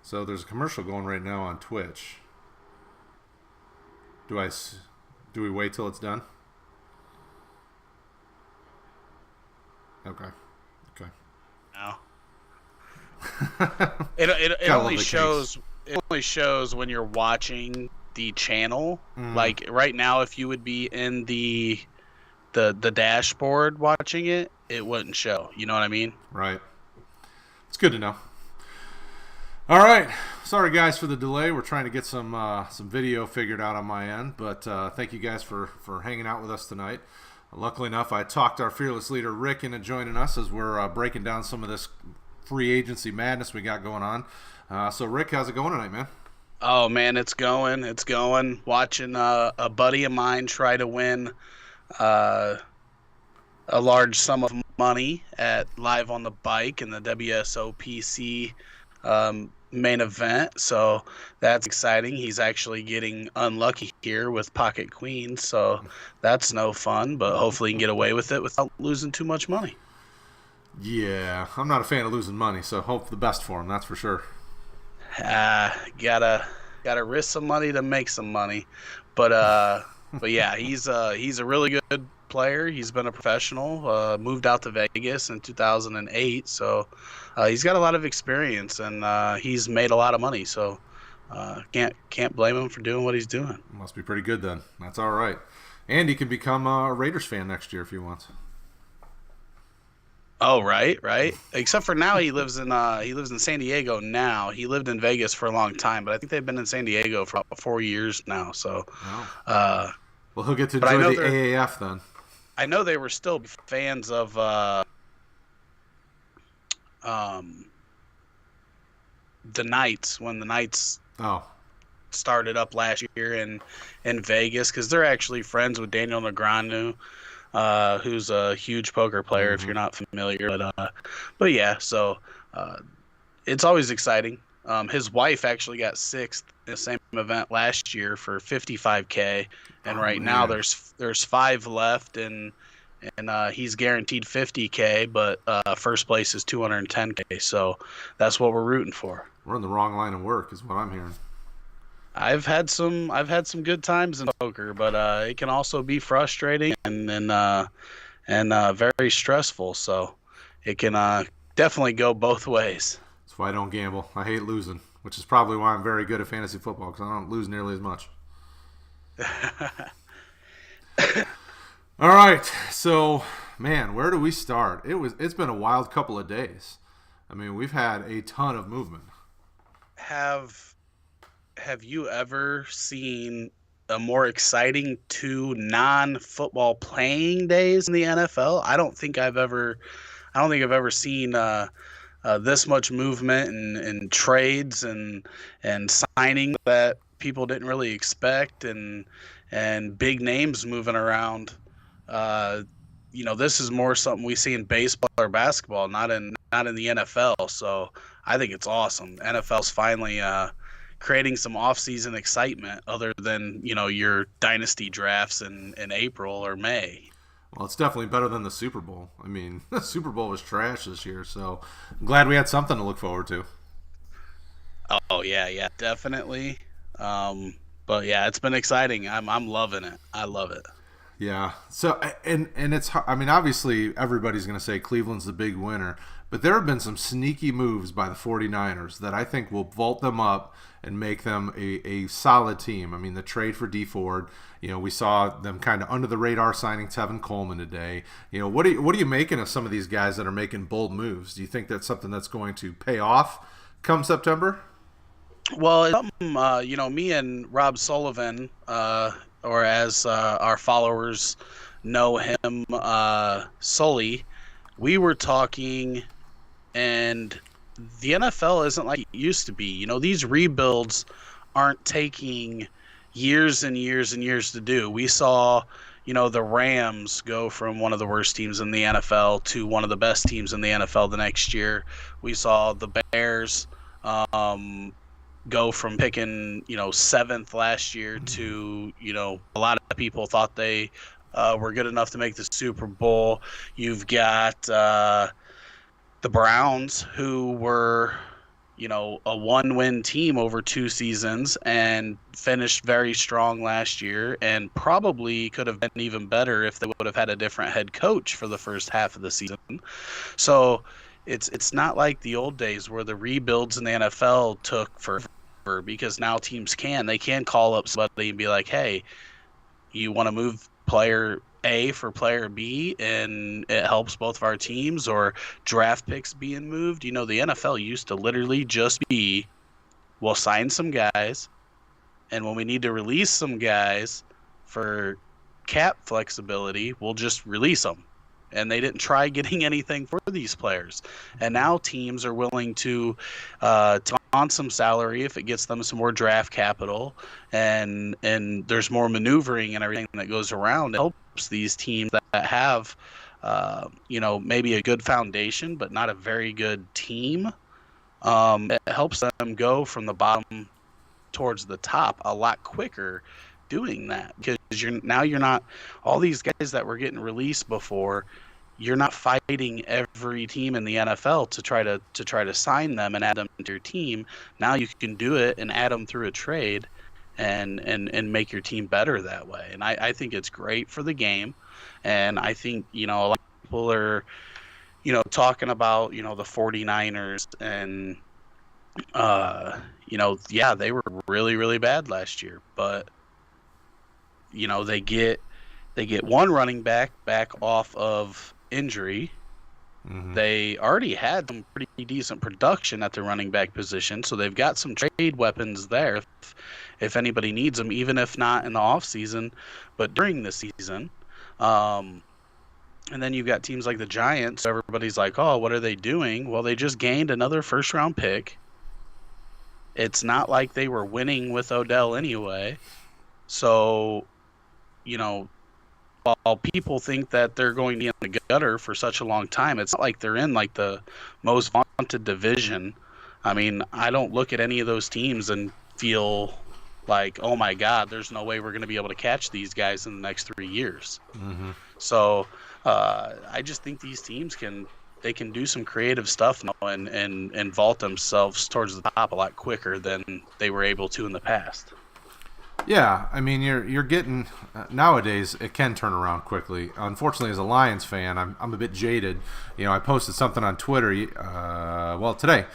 So there's a commercial going right now on Twitch. Do we wait till it's done? Okay. No. It only shows. It only shows when you're watching the channel. Like right now, if you would be in the dashboard watching it, it wouldn't show. You know what I mean? Right. It's good to know. All right. Sorry, guys, for the delay. We're trying to get some video figured out on my end, but thank you guys for hanging out with us tonight. Luckily enough, I talked our fearless leader, Rick, into joining us as we're breaking down some of this free agency madness we got going on. So, Rick, how's it going tonight, man? Oh, man, it's going. It's going. Watching a buddy of mine try to win a large sum of money at Live on the Bike in the WSOPC main event, so that's exciting. He's actually getting unlucky here with pocket queens, so that's no fun, but hopefully he can get away with it without losing too much money. Yeah, I'm not a fan of losing money, so hope the best for him, that's for sure. Gotta risk some money to make some money, but yeah, he's a really good player. He's been a professional, moved out to Vegas in 2008, so he's got a lot of experience, and he's made a lot of money, so can't blame him for doing what he's doing. Must be pretty good then. That's all right. And he can become a Raiders fan next year if he wants. Oh, right. Except for now, he lives in San Diego now. He lived in Vegas for a long time, but I think they've been in San Diego for about 4 years now. So, well, he'll get to enjoy the AAF then. I know they were still fans of the Knights when the Knights started up last year in Vegas, because they're actually friends with Daniel Negreanu, who's a huge poker player, if you're not familiar. But yeah, so it's always exciting. His wife actually got sixth in the same event last year for $55K, and right now there's 5 left, and he's guaranteed $50K, but first place is $210K. So that's what we're rooting for. We're in the wrong line of work, is what I'm hearing. I've had some good times in poker, but it can also be frustrating and very stressful. So it can definitely go both ways. That's why I don't gamble. I hate losing, which is probably why I'm very good at fantasy football, because I don't lose nearly as much. All right, so man, where do we start? It's been a wild couple of days. I mean, we've had a ton of movement. Have you ever seen a more exciting 2 non-football playing days in the NFL? I don't think I've ever seen this much movement and trades and signing that people didn't really expect, and big names moving around. This is more something we see in baseball or basketball, not in the NFL. So I think it's awesome. NFL's finally creating some off-season excitement other than your dynasty drafts in April or May. Well, it's definitely better than the Super Bowl. I mean, the Super Bowl was trash this year, so I'm glad we had something to look forward to. Oh yeah, definitely. But yeah, it's been exciting. I'm loving it. I love it. Yeah. So and it's, I mean, obviously everybody's going to say Cleveland's the big winner, but there have been some sneaky moves by the 49ers that I think will vault them up and make them a solid team. I mean, the trade for D Ford, we saw them kind of under the radar signing Tevin Coleman today. What are you making of some of these guys that are making bold moves? Do you think that's something that's going to pay off come September? Well, it's something, me and Rob Sullivan, or as our followers know him, Sully, we were talking, and the NFL isn't like it used to be. These rebuilds aren't taking years and years and years to do. We saw, the Rams go from one of the worst teams in the NFL to one of the best teams in the NFL the next year. We saw the Bears go from picking, 7th last year to, a lot of people thought they were good enough to make the Super Bowl. You've got the Browns, who were a 1-win team over 2 seasons and finished very strong last year, and probably could have been even better if they would have had a different head coach for the first half of the season. So it's not like the old days where the rebuilds in the NFL took forever, because now teams they can call up somebody and be like, hey, you want to move player A for player B, and it helps both of our teams, or draft picks being moved. The NFL used to literally just be, we'll sign some guys, and when we need to release some guys for cap flexibility, we'll just release them. And they didn't try getting anything for these players. And now teams are willing to on some salary if it gets them some more draft capital, and there's more maneuvering and everything that goes around. It helps these teams that have maybe a good foundation but not a very good team. It helps them go from the bottom towards the top a lot quicker doing that, because you're not all these guys that were getting released before. You're not fighting every team in the NFL to try to sign them and add them to your team. Now you can do it and add them through a trade, and make your team better that way. And I think it's great for the game. And I think a lot of people are talking about the 49ers, and they were really, really bad last year, but they get one running back off of injury. Mm-hmm. They already had some pretty decent production at the running back position, so they've got some trade weapons there if anybody needs them, even if not in the off season, but during the season. And then you've got teams like the Giants. So everybody's like, oh, what are they doing? Well, they just gained another first-round pick. It's not like they were winning with Odell anyway. So, while people think that they're going to be in the gutter for such a long time, it's not like they're in like the most vaunted division. I mean, I don't look at any of those teams and feel like, oh my God, there's no way we're going to be able to catch these guys in the next 3 years. Mm-hmm. So I just think these teams can do some creative stuff now and vault themselves towards the top a lot quicker than they were able to in the past. Yeah, I mean, you're getting nowadays it can turn around quickly. Unfortunately, as a Lions fan, I'm a bit jaded. I posted something on Twitter. Today,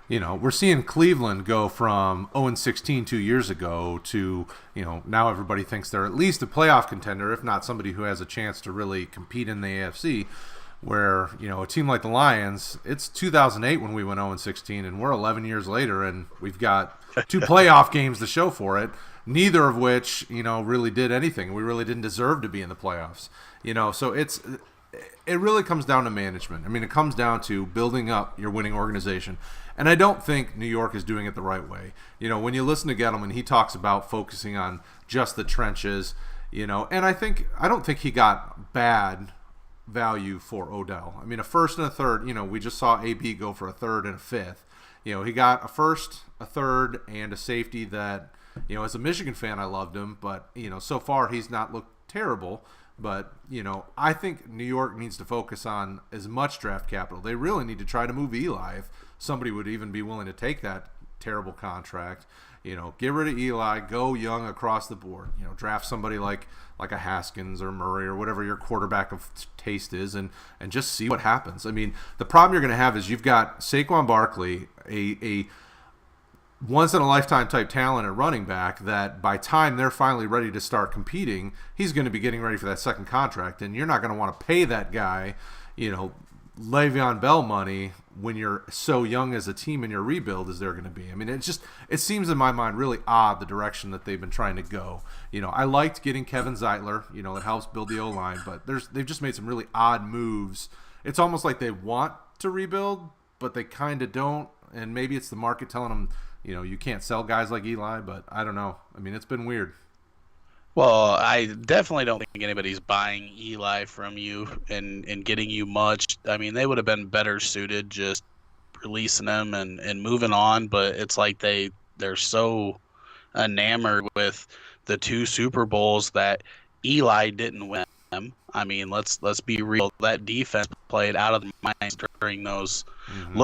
we're seeing Cleveland go from 0-16 2 years ago to now everybody thinks they're at least a playoff contender, if not somebody who has a chance to really compete in the AFC. Where a team like the Lions, it's 2008 when we went 0-16, and we're 11 years later, and we've got 2 playoff games to show for it. Neither of which, really did anything. We really didn't deserve to be in the playoffs. So it really comes down to management. I mean, it comes down to building up your winning organization. And I don't think New York is doing it the right way. When you listen to Gettleman, he talks about focusing on just the trenches, and I don't think he got bad value for Odell. I mean, a first and a third, we just saw AB go for a third and a fifth. He got a first, a third, and a safety that, as a Michigan fan, I loved him, but, so far he's not looked terrible. But, I think New York needs to focus on as much draft capital. They really need to try to move Eli if somebody would even be willing to take that terrible contract. Get rid of Eli, go young across the board. Draft somebody like a Haskins or Murray or whatever your quarterback of taste is, and just see what happens. I mean, the problem you're going to have is you've got Saquon Barkley, a once-in-a-lifetime type talent at running back that by time they're finally ready to start competing, he's going to be getting ready for that second contract, and you're not going to want to pay that guy, Le'Veon Bell money when you're so young as a team in your rebuild as they're going to be. I mean, it seems in my mind really odd the direction that they've been trying to go. I liked getting Kevin Zeitler, it helps build the O-line, but they've just made some really odd moves. It's almost like they want to rebuild, but they kind of don't, and maybe it's the market telling them, you can't sell guys like Eli, but I don't know. I mean, it's been weird. Well, I definitely don't think anybody's buying Eli from you and getting you much. I mean, they would have been better suited just releasing them and moving on, but it's like they're so enamored with the 2 Super Bowls that Eli didn't win them. I mean, let's be real. That defense played out of the minds during those. Mm-hmm.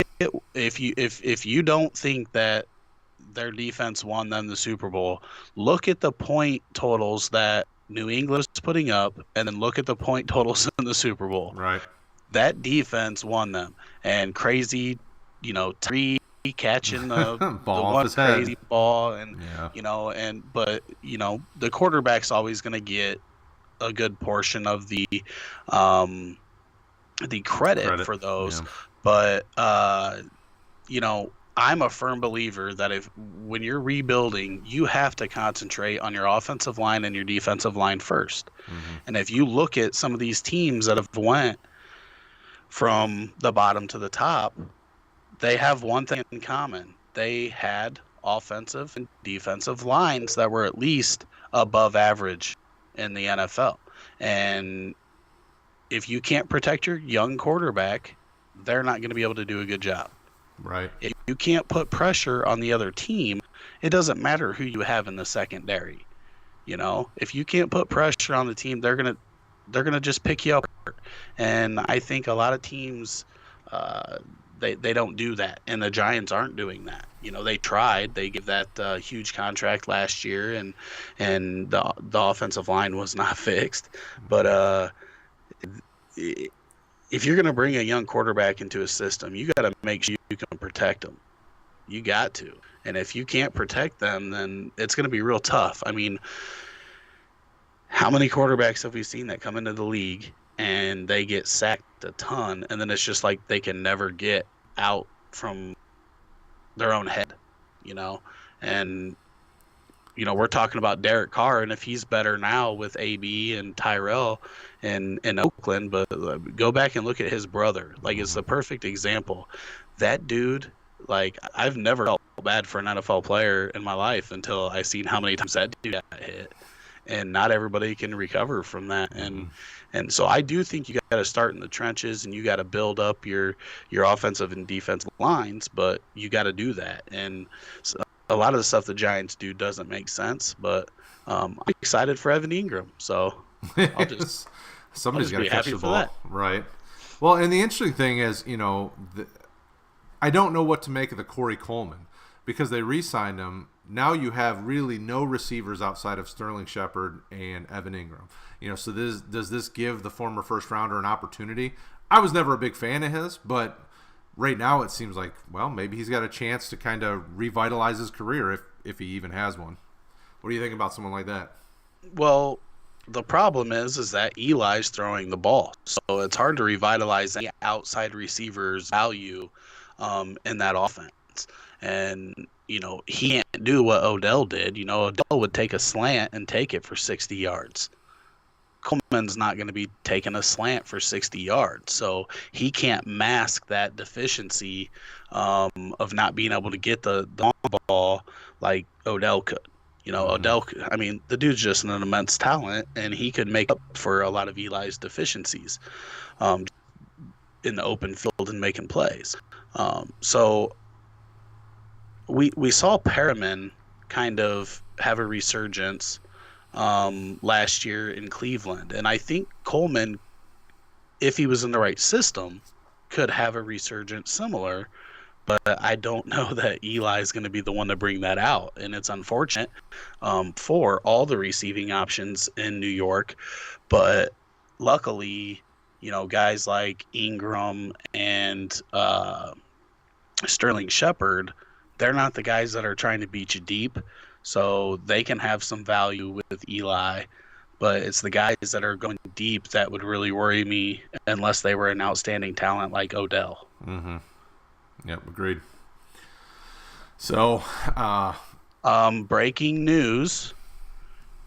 if you don't think that their defense won them the Super Bowl, look at the point totals that New England is putting up, and then look at the point totals in the Super Bowl. Right. That defense won them. And crazy, three catching the Ball off one his head. crazy ball, and Yeah. but the quarterback's always going to get a good portion of the credit for those. Yeah. But I'm a firm believer that when you're rebuilding, you have to concentrate on your offensive line and your defensive line first. Mm-hmm. And if you look at some of these teams that have went from the bottom to the top, they have one thing in common. They had offensive and defensive lines that were at least above average in the NFL. And if you can't protect your young quarterback, they're not going to be able to do a good job. Right. If you can't put pressure on the other team, it doesn't matter who you have in the secondary. If you can't put pressure on the team, they're gonna just pick you up. And I think a lot of teams, they don't do that, and the Giants aren't doing that. They tried. They gave that huge contract last year, and the offensive line was not fixed. But if you're going to bring a young quarterback into a system, you got to make sure you can protect them. You got to. And if you can't protect them, then it's going to be real tough. I mean, how many quarterbacks have we seen that come into the league and they get sacked a ton, and then it's just like they can never get out from their own head, And, we're talking about Derek Carr, and if he's better now with AB and Tyrell in Oakland, but go back and look at his brother. Like, it's the perfect example. That dude, like, I've never felt bad for an NFL player in my life until I seen how many times that dude got hit. And not everybody can recover from that. And so I do think you got to start in the trenches, and you got to build up your offensive and defensive lines, but you got to do that. And so a lot of the stuff the Giants do doesn't make sense, but I'm excited for Evan Ingram. So somebody's got to catch the ball. That. Right. Well, and the interesting thing is, I don't know what to make of the Corey Coleman, because they re-signed him. Now you have really no receivers outside of Sterling Shepard and Evan Ingram. So does this give the former first rounder an opportunity? I was never a big fan of his, but right now it seems like, well, maybe he's got a chance to kind of revitalize his career if he even has one. What do you think about someone like that? Well, the problem is that Eli's throwing the ball, so it's hard to revitalize any outside receiver's value in that offense. And he can't do what Odell did. Odell would take a slant and take it for 60 yards. Coleman's not going to be taking a slant for 60 yards, so he can't mask that deficiency of not being able to get the long ball like Odell could. Odell, I mean, the dude's just an immense talent, and he could make up for a lot of Eli's deficiencies in the open field and making plays. So we saw Perriman kind of have a resurgence last year in Cleveland, and I think Coleman, if he was in the right system, could have a resurgence similar. But I don't know that Eli is going to be the one to bring that out, and it's unfortunate for all the receiving options in New York. But luckily, guys like Ingram and Sterling Shepard, they're not the guys that are trying to beat you deep, so they can have some value with Eli. But it's the guys that are going deep that would really worry me, unless they were an outstanding talent like Odell. Mm-hmm. Yep, agreed. So, breaking news: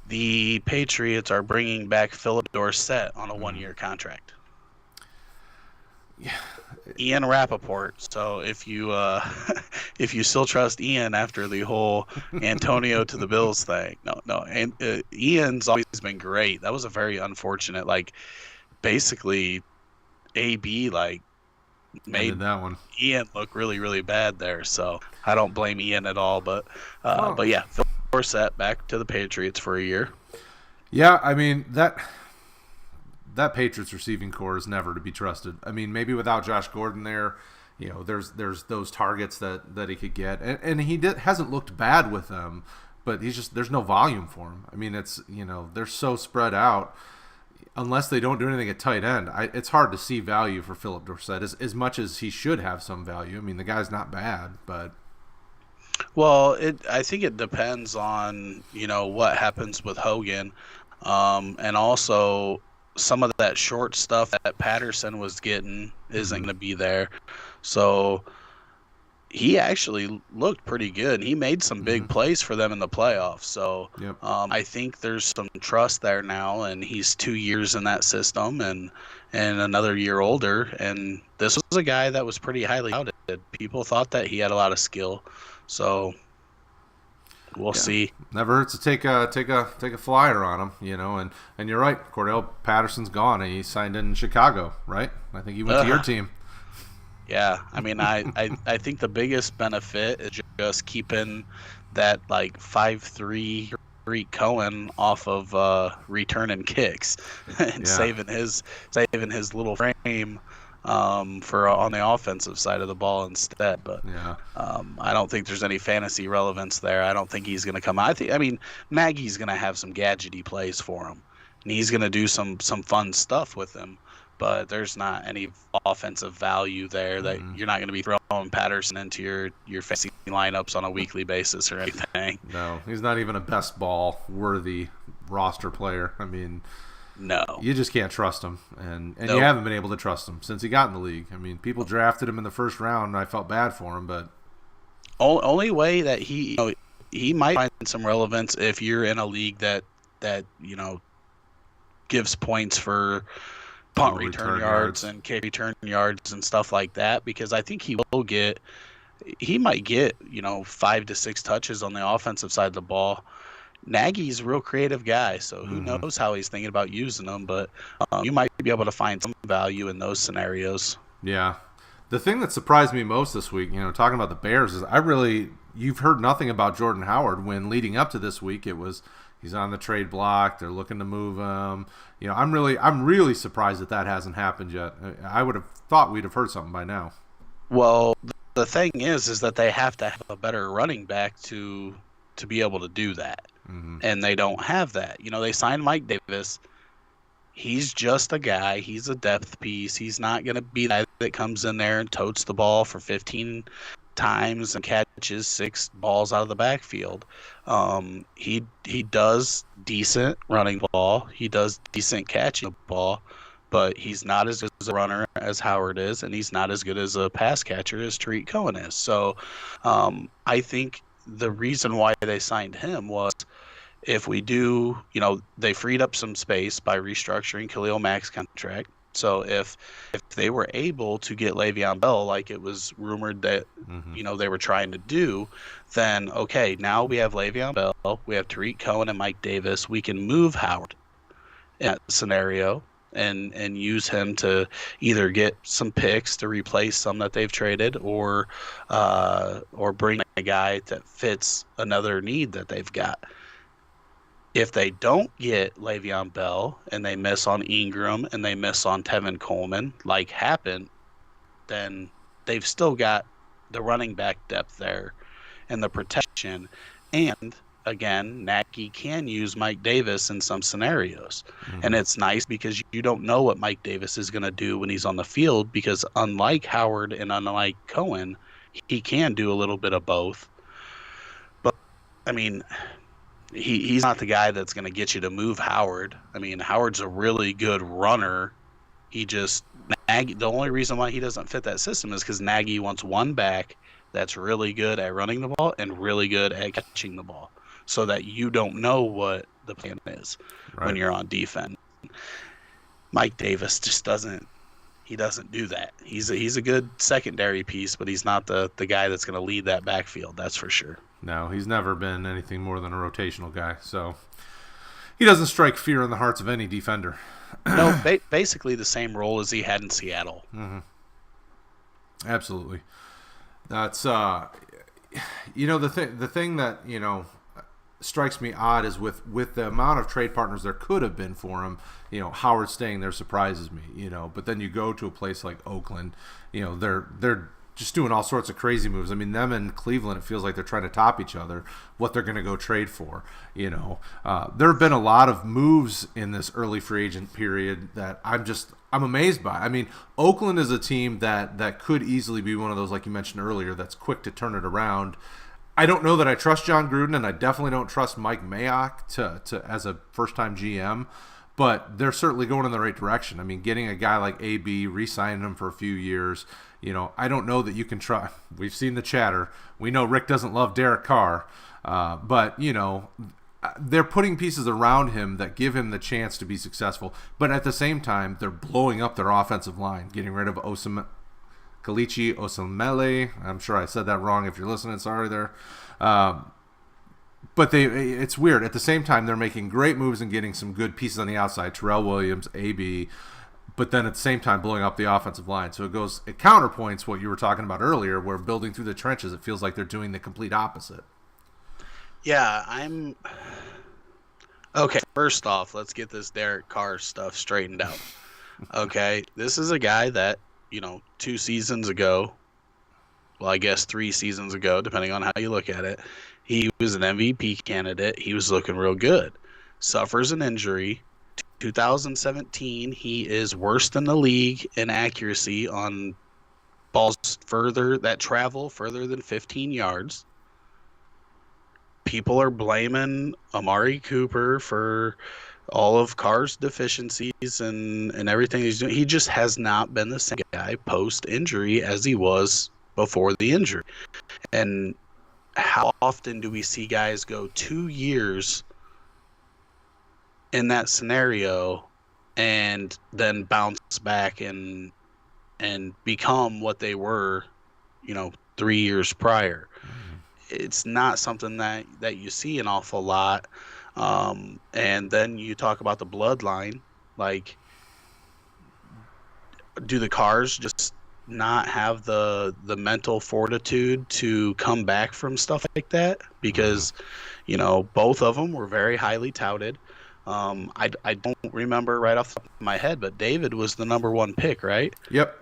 the Patriots are bringing back Philip Dorsett on a one-year contract. Yeah. Ian Rappaport. So if you still trust Ian after the whole Antonio to the Bills thing, no, and Ian's always been great. That was a very unfortunate, basically, AB made that one. Ian look really, really bad there. So I don't blame Ian at all. But yeah, Phil Dorsett back to the Patriots for a year. Yeah, I mean that Patriots receiving core is never to be trusted. I mean, maybe without Josh Gordon there, there's those targets that he could get, and he hasn't looked bad with them, but there's no volume for him. I mean, it's they're so spread out. Unless they don't do anything at tight end, it's hard to see value for Philip Dorsett as much as he should have some value. I mean, the guy's not bad, but well, I think it depends on what happens with Hogan, and also some of that short stuff that Patterson was getting isn't going to be there. So he actually looked pretty good. He made some big plays for them in the playoffs. So yep. I think there's some trust there now, and he's 2 years in that system and another year older. And this was a guy that was pretty highly touted. People thought that he had a lot of skill. So we'll see. Never hurts to take a flyer on him, and you're right. Cordell Patterson's gone. He signed in Chicago, right? I think he went to your team. Yeah, I mean, I think the biggest benefit is just keeping that 5'3" Tariq Cohen off of returning kicks and saving his little frame for on the offensive side of the ball instead. But I don't think there's any fantasy relevance there. I don't think he's going to come out. I mean, Nagy's going to have some gadgety plays for him, and he's going to do some fun stuff with him. But there's not any offensive value there that you're not going to be throwing Patterson into your fantasy lineups on a weekly basis or anything. No, he's not even a best ball worthy roster player. I mean, no, you just can't trust him, and Nope. you haven't been able to trust him since he got in the league. I mean, people drafted him in the first round, and I felt bad for him, but only way that he might find some relevance if you're in a league that gives points for punt return yards and kick return yards and stuff like that, because I think he might get 5 to 6 touches on the offensive side of the ball. Nagy's a real creative guy, so who knows how he's thinking about using them, but you might be able to find some value in those scenarios. Yeah. The thing that surprised me most this week, talking about the Bears, is you've heard nothing about Jordan Howard, when leading up to this week it was he's on the trade block, they're looking to move him. I'm really surprised that hasn't happened yet. I would have thought we'd have heard something by now. Well, the thing is that they have to have a better running back to be able to do that. And they don't have that. They signed Mike Davis. He's just a guy. He's a depth piece. He's not going to be the guy that comes in there and totes the ball for 15 times and catches 6 balls out of the backfield. He does decent running the ball. He does decent catching the ball, but he's not as good as a runner as Howard is, and he's not as good as a pass catcher as Tariq Cohen is. So I think the reason why they signed him was, if we do, they freed up some space by restructuring Khalil Mack's contract. So if they were able to get Le'Veon Bell, like it was rumored that they were trying to do, then okay, now we have Le'Veon Bell, we have Tariq Cohen and Mike Davis. We can move Howard in that scenario and use him to either get some picks to replace some that they've traded, or bring a guy that fits another need that they've got. If they don't get Le'Veon Bell and they miss on Ingram and they miss on Tevin Coleman, like happened, then they've still got the running back depth there and the protection. And again, Nagy can use Mike Davis in some scenarios. And it's nice because you don't know what Mike Davis is going to do when he's on the field, because unlike Howard and unlike Cohen, he can do a little bit of both. But, I mean, he's not the guy that's going to get you to move Howard. I mean, Howard's a really good runner. The only reason why he doesn't fit that system is because Nagy wants one back that's really good at running the ball and really good at catching the ball, so that you don't know what the plan is when you're on defense. Mike Davis just doesn't do that. He's a good secondary piece, but he's not the guy that's going to lead that backfield, that's for sure. No, he's never been anything more than a rotational guy. So he doesn't strike fear in the hearts of any defender. No, basically the same role as he had in Seattle. Absolutely. That's the thing that strikes me odd is with the amount of trade partners there could have been for him. Howard staying there surprises me. But then you go to a place like Oakland, they're just doing all sorts of crazy moves. I mean, them and Cleveland, it feels like they're trying to top each other, what they're going to go trade for. There have been a lot of moves in this early free agent period that I'm amazed by. I mean, Oakland is a team that could easily be one of those, like you mentioned earlier, that's quick to turn it around. I don't know that I trust John Gruden, and I definitely don't trust Mike Mayock to as a first-time GM, but they're certainly going in the right direction. I mean, getting a guy like AB, re-signing him for a few years, I don't know that you can try. We've seen the chatter. We know Rick doesn't love Derek Carr, but, they're putting pieces around him that give him the chance to be successful. But at the same time, they're blowing up their offensive line, getting rid of Kalichi Osemele. I'm sure I said that wrong. If you're listening, sorry there. But it's weird. At the same time, they're making great moves and getting some good pieces on the outside. Tyrell Williams, AB. But then at the same time, blowing up the offensive line. So it counterpoints what you were talking about earlier, where building through the trenches, it feels like they're doing the complete opposite. Yeah, okay, first off, let's get this Derek Carr stuff straightened out. Okay, this is a guy that, 2 seasons ago, well, I guess 3 seasons ago, depending on how you look at it, he was an MVP candidate. He was looking real good. Suffers an injury. 2017, he is worst in the league in accuracy on balls that travel further than 15 yards. People are blaming Amari Cooper for all of Carr's deficiencies and everything he's doing. He just has not been the same guy post-injury as he was before the injury. And how often do we see guys go 2 years in that scenario and then bounce back and become what they were, 3 years prior? It's not something that you see an awful lot. And then you talk about the bloodline. Like, do the Carrs just not have the mental fortitude to come back from stuff like that? Because, both of them were very highly touted. I don't remember right off the top of my head, but David was the number 1 pick, right? Yep.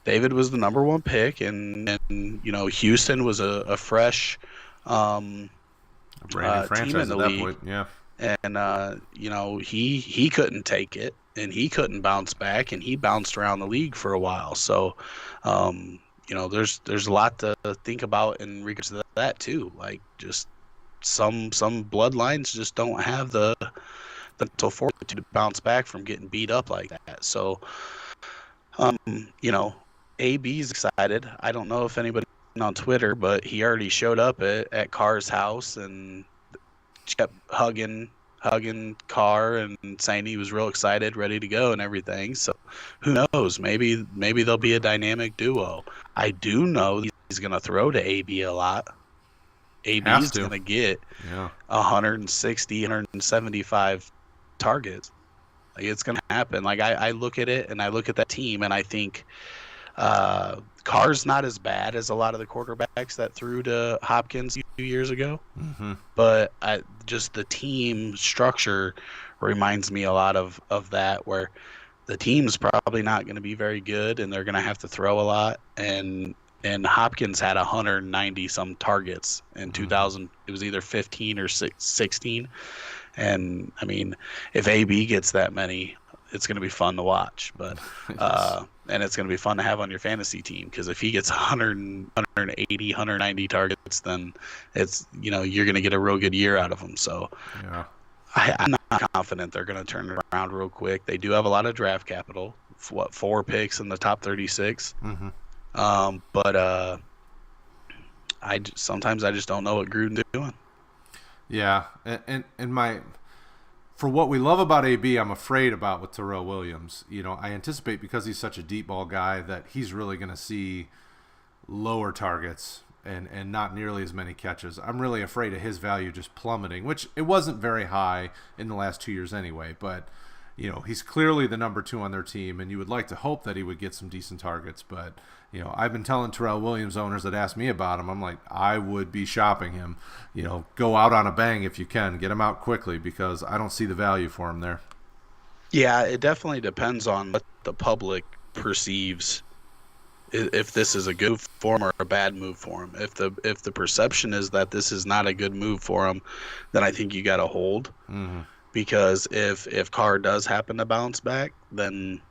David was the number 1 pick, and Houston was a fresh brand new franchise team in the at that league. point, yeah. And he couldn't take it, and he couldn't bounce back, and he bounced around the league for a while. So, there's a lot to think about in regards to that too. Like, just some bloodlines just don't have the mental fortitude to bounce back from getting beat up like that. So, AB's excited. I don't know if anybody on Twitter, but he already showed up at Carr's house and kept hugging Carr and saying he was real excited, ready to go and everything. So who knows? Maybe they'll be a dynamic duo. I do know he's going to throw to AB a lot. AB's going to get 160, 175 targets. Like, it's going to happen. Like, I look at it and I look at that team and I think Carr's not as bad as a lot of the quarterbacks that threw to Hopkins a few years ago. Mm-hmm. But just the team structure reminds me a lot of that, where the team's probably not going to be very good and they're going to have to throw a lot. And Hopkins had 190 some targets in 2000. It was either 15 or 16. And I mean, if AB gets that many, it's going to be fun to watch. But and it's going to be fun to have on your fantasy team, because if he gets 100, 180, 190 targets, then it's, you're going to get a real good year out of him. So yeah. I'm not confident they're going to turn it around real quick. They do have a lot of draft capital. 4 picks in the top 36. Mm-hmm. But sometimes I just don't know what Gruden's doing. Yeah, and for what we love about AB, I'm afraid about with Tyrell Williams. I anticipate, because he's such a deep ball guy, that he's really going to see lower targets and not nearly as many catches. I'm really afraid of his value just plummeting, which it wasn't very high in the last 2 years anyway. But, he's clearly the number 2 on their team, and you would like to hope that he would get some decent targets. But, I've been telling Tyrell Williams owners that ask me about him, I'm like, I would be shopping him. Go out on a bang if you can. Get him out quickly, because I don't see the value for him there. Yeah, it definitely depends on what the public perceives if this is a good move for him or a bad move for him. If the perception is that this is not a good move for him, then I think you got to hold. Mm-hmm. Because if Carr does happen to bounce back, then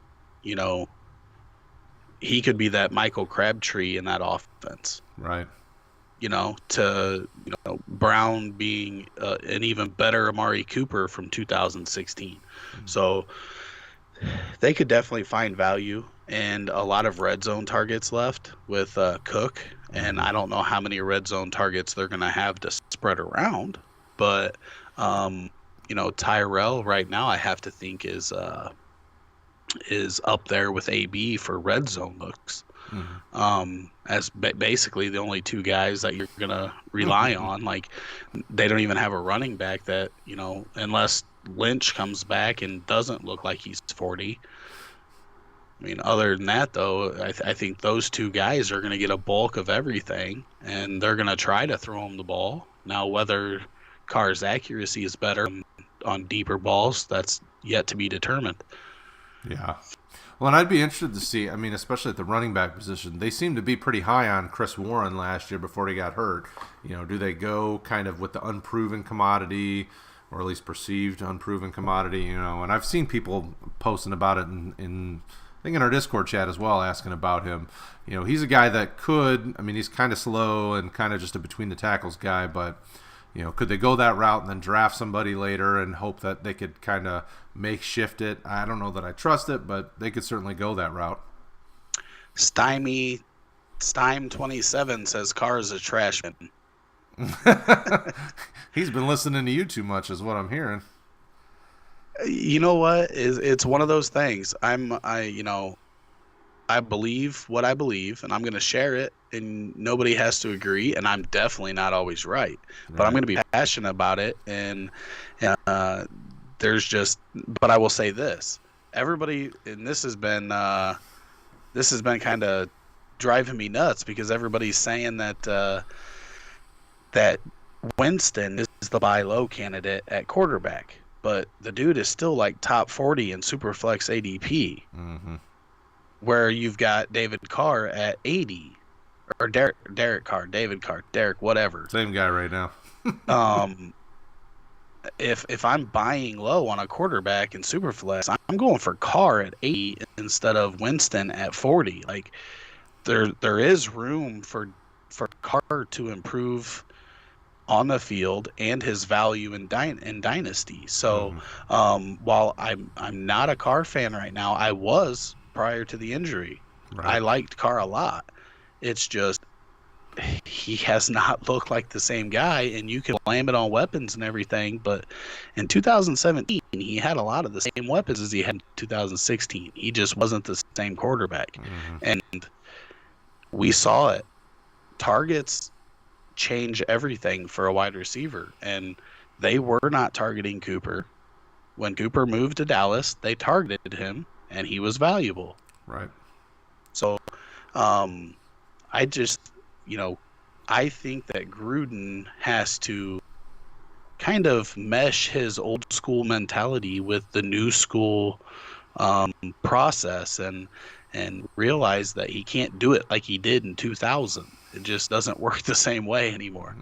he could be that Michael Crabtree in that offense. Right. To Brown being an even better Amari Cooper from 2016. Mm-hmm. So they could definitely find value and a lot of red zone targets left with Cook. Mm-hmm. And I don't know how many red zone targets they're going to have to spread around. But, Tyrell right now I have to think is up there with AB for red zone looks. Mm-hmm. As basically the only two guys that you're gonna rely on. Like, they don't even have a running back that unless Lynch comes back and doesn't look like he's 40. I mean, other than that, though, I think those two guys are going to get a bulk of everything, and they're going to try to throw him the ball. Now, whether Carr's accuracy is better on deeper balls, that's yet to be determined. Yeah. Well, and I'd be interested to see, especially at the running back position, they seem to be pretty high on Chris Warren last year before he got hurt. Do they go kind of with the unproven commodity, or at least perceived unproven commodity, and I've seen people posting about it in I think in our Discord chat as well, asking about him. He's a guy that could, he's kind of slow and kind of just a between the tackles guy, but could they go that route and then draft somebody later and hope that they could kind of makeshift it? I don't know that I trust it, but they could certainly go that route. Stime27 says Carr is a trash man. He's been listening to you too much is what I'm hearing. You know what? It's one of those things. I believe what I believe, and I'm going to share it, and nobody has to agree, and I'm definitely not always right. But I'm going to be passionate about it, and but I will say this. Everybody, and this has been kind of driving me nuts, because everybody's saying that Winston is the buy low candidate at quarterback, but the dude is still like top 40 in Superflex ADP. Mm-hmm. Where you've got David Carr at 80, or Derek Carr, David Carr, Derek, whatever. Same guy right now. If I'm buying low on a quarterback in Superflex, I'm going for Carr at 80 instead of Winston at 40. Like, there is room for Carr to improve on the field and his value in Dynasty. So while I'm not a Carr fan right now, I was prior to the injury. Right. I liked Carr a lot. It's just he has not looked like the same guy, and you can blame it on weapons and everything, but in 2017 he had a lot of the same weapons as he had in 2016. He just wasn't the same quarterback. Mm-hmm. And we saw it. Targets change everything for a wide receiver, and they were not targeting Cooper. When Cooper moved to Dallas, they targeted him, and he was valuable. Right. So, I just, I think that Gruden has to kind of mesh his old school mentality with the new school process, and realize that he can't do it like he did in 2000. It just doesn't work the same way anymore.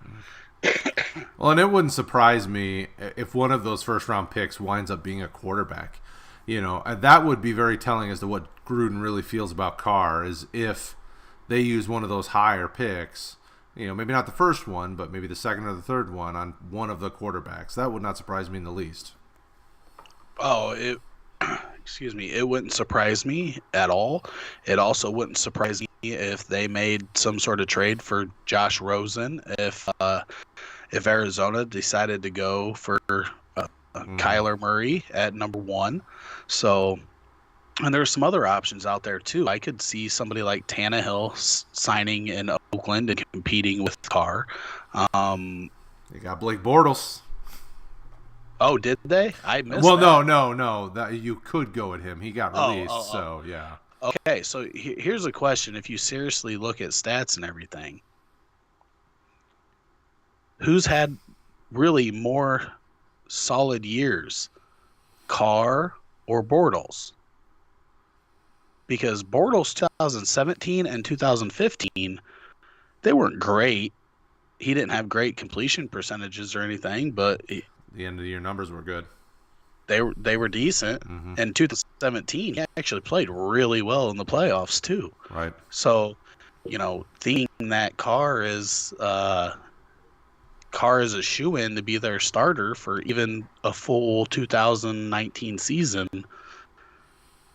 Well, and it wouldn't surprise me if one of those first-round picks winds up being a quarterback. That would be very telling as to what Gruden really feels about Carr, is if they use one of those higher picks, maybe not the first one, but maybe the second or the third one on one of the quarterbacks. That would not surprise me in the least. Oh, excuse me, it wouldn't surprise me at all. It also wouldn't surprise me if they made some sort of trade for Josh Rosen, if Arizona decided to go for Kyler Murray at number 1. So, and there's some other options out there too. I could see somebody like Tannehill signing in Oakland and competing with Carr. They got Blake Bortles. Oh, did they? I missed that. Well, no. That you could go at him. He got released, so yeah. Okay, so here's a question. If you seriously look at stats and everything, who's had really more solid years, Carr or Bortles? because Bortles 2017 and 2015, they weren't great. He didn't have great completion percentages or anything, but the end of the year numbers were good. They were decent. Mm-hmm. In 2017, he actually played really well in the playoffs too. Right. So, thinking that Carr is a shoo-in to be their starter for even a full 2019 season.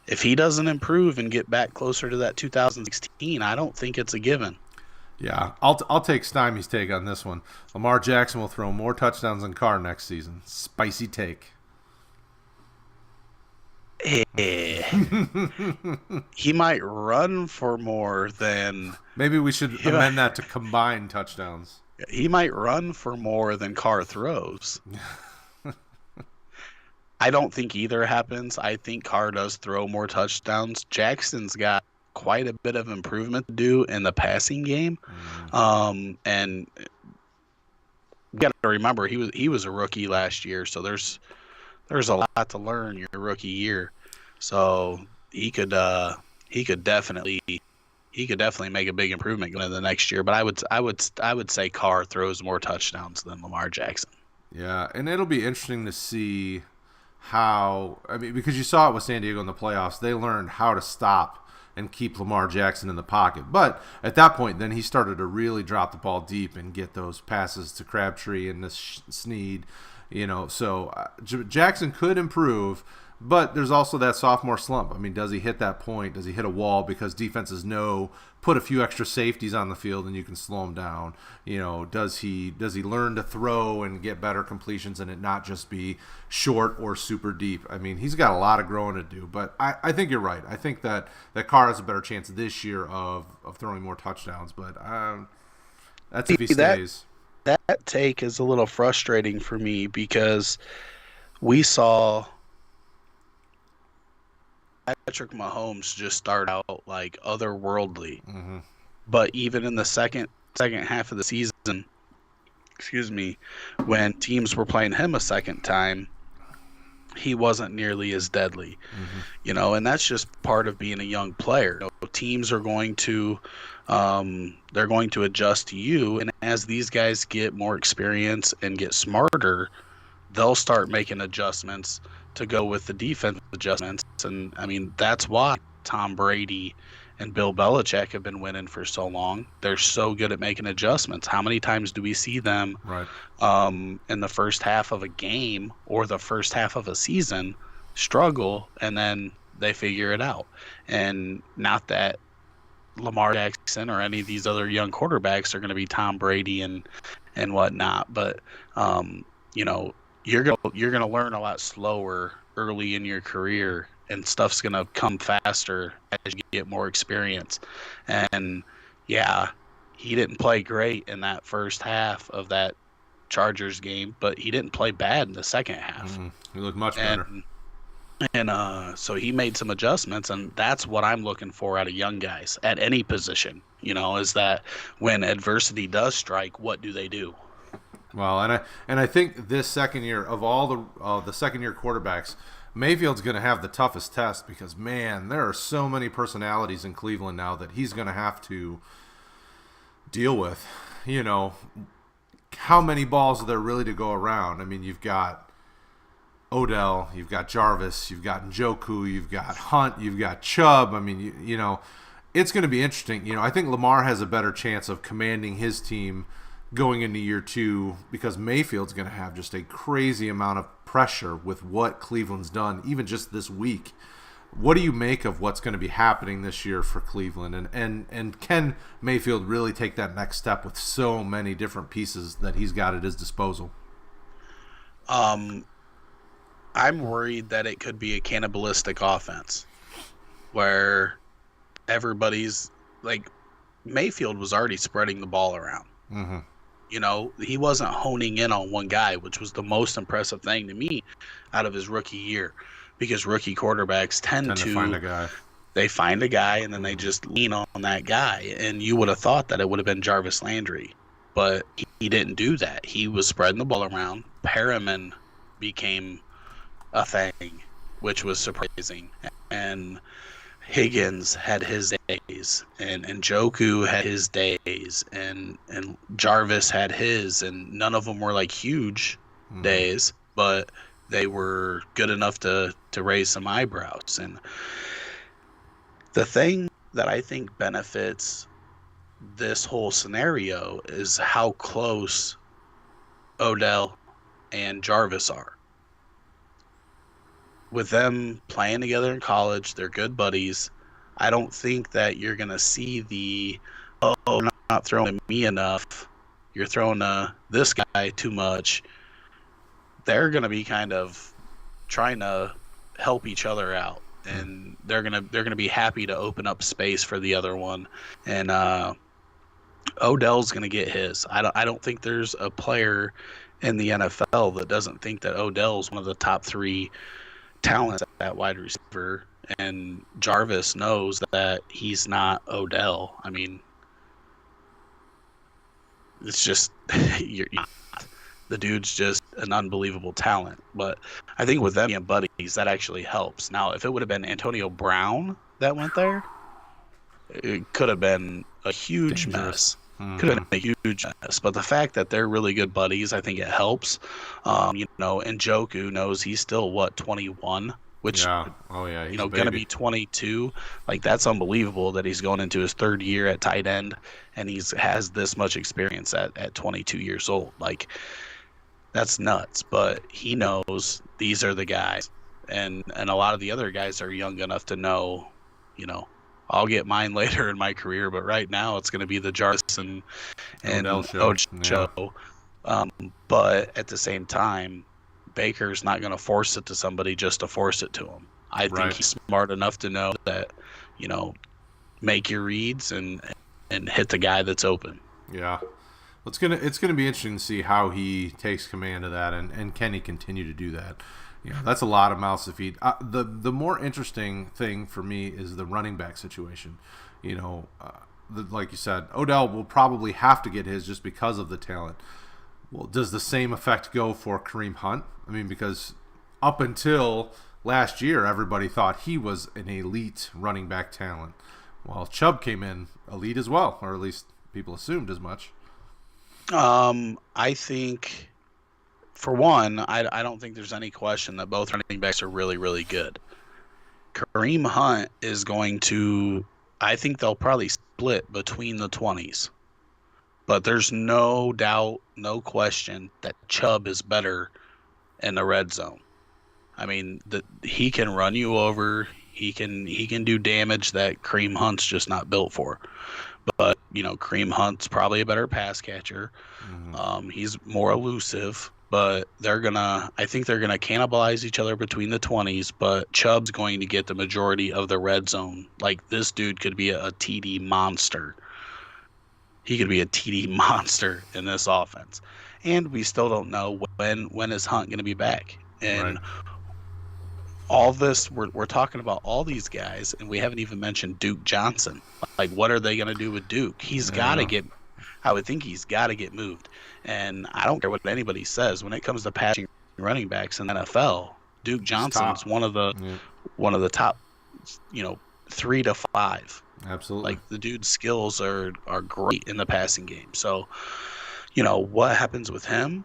If he doesn't improve and get back closer to that 2016, I don't think it's a given. Yeah, I'll take Stymie's take on this one. Lamar Jackson will throw more touchdowns than Carr next season. Spicy take. He might run for more than... Maybe we should amend that to combined touchdowns. He might run for more than Carr throws. I don't think either happens. I think Carr does throw more touchdowns. Jackson's got quite a bit of improvement to do in the passing game. And you got to remember he was a rookie last year, so there's a lot to learn your rookie year. So he could definitely make a big improvement going into the next year. But I would say Carr throws more touchdowns than Lamar Jackson. Yeah, and it'll be interesting to see because you saw it with San Diego in the playoffs. They learned how to stop and keep Lamar Jackson in the pocket. But at that point, then he started to really drop the ball deep and get those passes to Crabtree and this Snead. So Jackson could improve, but there's also that sophomore slump. I mean, does he hit that point? Does he hit a wall because defenses put a few extra safeties on the field and you can slow him down? Does he learn to throw and get better completions and it not just be short or super deep? I mean, he's got a lot of growing to do, but I think you're right. I think that Carr has a better chance this year of throwing more touchdowns, but that's if he stays. That take is a little frustrating for me because we saw Patrick Mahomes just start out like otherworldly. Mm-hmm. But even in the second half of the season, when teams were playing him a second time, he wasn't nearly as deadly. Mm-hmm. And that's just part of being a young player. Teams are going to they're going to adjust to you, and as these guys get more experience and get smarter, they'll start making adjustments to go with the defense adjustments. And I mean, that's why Tom Brady and Bill Belichick have been winning for so long. They're so good at making adjustments. How many times do we see them in the first half of a game or the first half of a season struggle, and then they figure it out? And not that Lamar Jackson or any of these other young quarterbacks are going to be Tom Brady and whatnot, but you're gonna learn a lot slower early in your career, and stuff's gonna come faster as you get more experience. And yeah, he didn't play great in that first half of that Chargers game, but he didn't play bad in the second half. He looked much better. And so he made some adjustments, and that's what I'm looking for out of young guys at any position. Is that when adversity does strike, what do they do? Well, and I think this second year of all the second year quarterbacks, Mayfield's going to have the toughest test because, man, there are so many personalities in Cleveland now that he's going to have to deal with. How many balls are there really to go around? I mean, you've got Odell, you've got Jarvis, you've got Njoku, you've got Hunt, you've got Chubb. I mean, it's going to be interesting. I think Lamar has a better chance of commanding his team going into year two because Mayfield's going to have just a crazy amount of pressure with what Cleveland's done, even just this week. What do you make of what's going to be happening this year for Cleveland? And can Mayfield really take that next step with so many different pieces that he's got at his disposal? I'm worried that it could be a cannibalistic offense where everybody's like, Mayfield was already spreading the ball around. Mm-hmm. He wasn't honing in on one guy, which was the most impressive thing to me out of his rookie year, because rookie quarterbacks tend to find a guy. They find a guy and then they just lean on that guy. And you would have thought that it would have been Jarvis Landry, but he didn't do that. He was spreading the ball around. Perriman became a thing, which was surprising. And Higgins had his days, and Njoku had his days, and Jarvis had his, and none of them were like huge days, but they were good enough to raise some eyebrows. And the thing that I think benefits this whole scenario is how close Odell and Jarvis are. With them playing together in college, they're good buddies. I don't think that you're going to see the, oh, you're not throwing me enough. You're throwing this guy too much. They're going to be kind of trying to help each other out, and they're gonna be happy to open up space for the other one. And Odell's going to get his. I don't think there's a player in the NFL that doesn't think that Odell's one of the top 3 talents at wide receiver, and Jarvis knows that he's not Odell. I mean, it's just the dude's just an unbelievable talent. But I think with them being buddies, that actually helps. Now, if it would have been Antonio Brown that went there, it could have been a huge mess. Could have been a huge mess. But the fact that they're really good buddies, I think it helps. Njoku knows he's still, 21? Which, he's going to be 22. Like, that's unbelievable that he's going into his 3rd year at tight end, and has this much experience at 22 years old. Like, that's nuts. But he knows these are the guys. And a lot of the other guys are young enough to know, I'll get mine later in my career, but right now it's going to be the Jarvis and Odell show. But at the same time, Baker's not going to force it to somebody just to force it to him. I think he's smart enough to know that, make your reads and hit the guy that's open. Yeah. It's gonna be interesting to see how he takes command of that, and can he continue to do that. That's a lot of mouths to feed. The more interesting thing for me is the running back situation. Like you said, Odell will probably have to get his just because of the talent. Well, does the same effect go for Kareem Hunt? I mean, because up until last year, everybody thought he was an elite running back talent. Well, Chubb came in elite as well, or at least people assumed as much. I think... For one, I don't think there's any question that both running backs are really, really good. Kareem Hunt is going to, I think they'll probably split between the 20s. But there's no doubt, no question that Chubb is better in the red zone. I mean, he can run you over. He can do damage that Kareem Hunt's just not built for. But, Kareem Hunt's probably a better pass catcher. He's more elusive. But I think they're gonna cannibalize each other between the 20s. But Chubb's going to get the majority of the red zone. Like, this dude could be a TD monster. He could be a TD monster in this offense. And we still don't know when is Hunt gonna be back. And all this, we're talking about all these guys, and we haven't even mentioned Duke Johnson. Like, what are they gonna do with Duke? I would think he's got to get moved. And I don't care what anybody says. When it comes to passing running backs in the NFL, Duke Johnson's one of the top, 3 to 5. Absolutely. Like, the dude's skills are great in the passing game. So, what happens with him?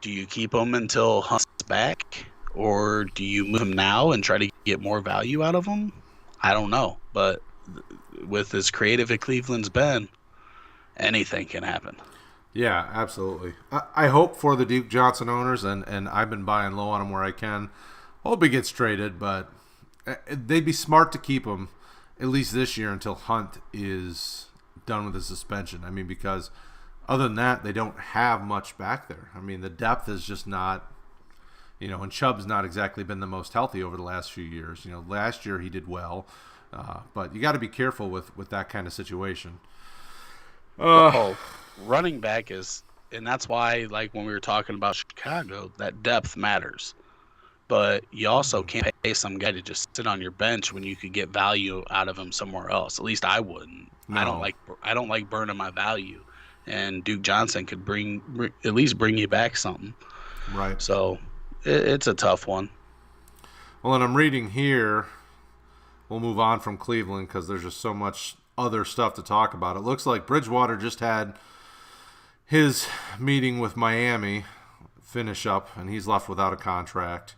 Do you keep him until Hunt's back? Or do you move him now and try to get more value out of him? I don't know. But with as creative as Cleveland's been, anything can happen. Yeah, absolutely. I hope for the Duke Johnson owners, and I've been buying low on him where I can. Hope he gets traded, but they'd be smart to keep him at least this year until Hunt is done with his suspension. I mean, because other than that, they don't have much back there. I mean, the depth is just not, and Chubb's not exactly been the most healthy over the last few years. Last year he did well, but you got to be careful with that kind of situation. Running back is, and that's why, like, when we were talking about Chicago, that depth matters. But you also can't pay some guy to just sit on your bench when you could get value out of him somewhere else. At least I wouldn't. No. I don't like burning my value. And Duke Johnson could at least bring you back something. Right. So it's a tough one. Well, and I'm reading here, we'll move on from Cleveland because there's just so much other stuff to talk about. It looks like Bridgewater just had his meeting with Miami finish up, and he's left without a contract.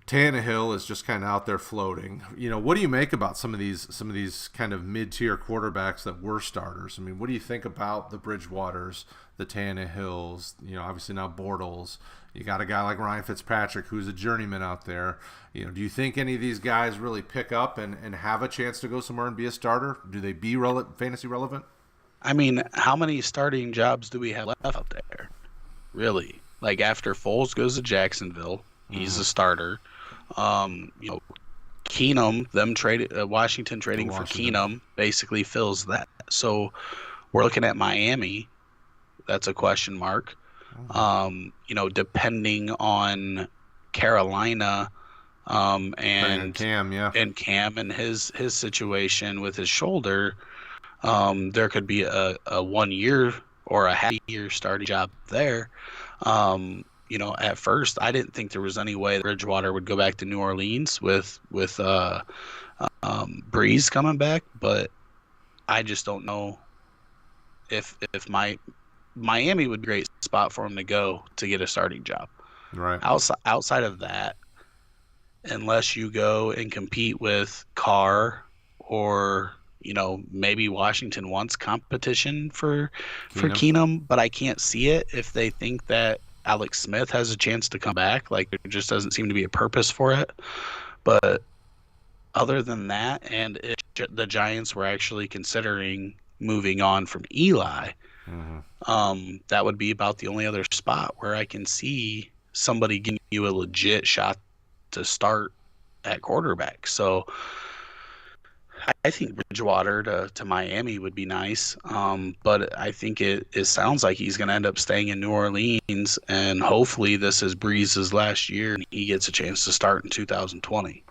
Tannehill is just kind of out there floating. What do you make about some of these kind of mid-tier quarterbacks that were starters? I mean, what do you think about the Bridgewaters, the Tannehills? Obviously now Bortles. You got a guy like Ryan Fitzpatrick who's a journeyman out there. Do you think any of these guys really pick up and have a chance to go somewhere and be a starter? Do they be fantasy relevant? I mean, how many starting jobs do we have left out there? Really? Like after Foles goes to Jacksonville, he's a starter. Keenum, Washington trading for Keenum basically fills that. So we're looking at Miami. That's a question mark. Depending on Carolina, and Cam, and Cam and his situation with his shoulder, there could be a 1 year or a half year starting job there. At first I didn't think there was any way that Bridgewater would go back to New Orleans with Breeze coming back, but I just don't know if Miami would be a great spot for him to go to get a starting job. Right. Outside of that, unless you go and compete with Carr or maybe Washington wants competition for Keenum, but I can't see it if they think that Alex Smith has a chance to come back. Like, there just doesn't seem to be a purpose for it. But other than that, and if the Giants were actually considering moving on from Eli, that would be about the only other spot where I can see somebody giving you a legit shot to start at quarterback. So I think Bridgewater to Miami would be nice, but I think it sounds like he's going to end up staying in New Orleans, and hopefully this is Breeze's last year and he gets a chance to start in 2020.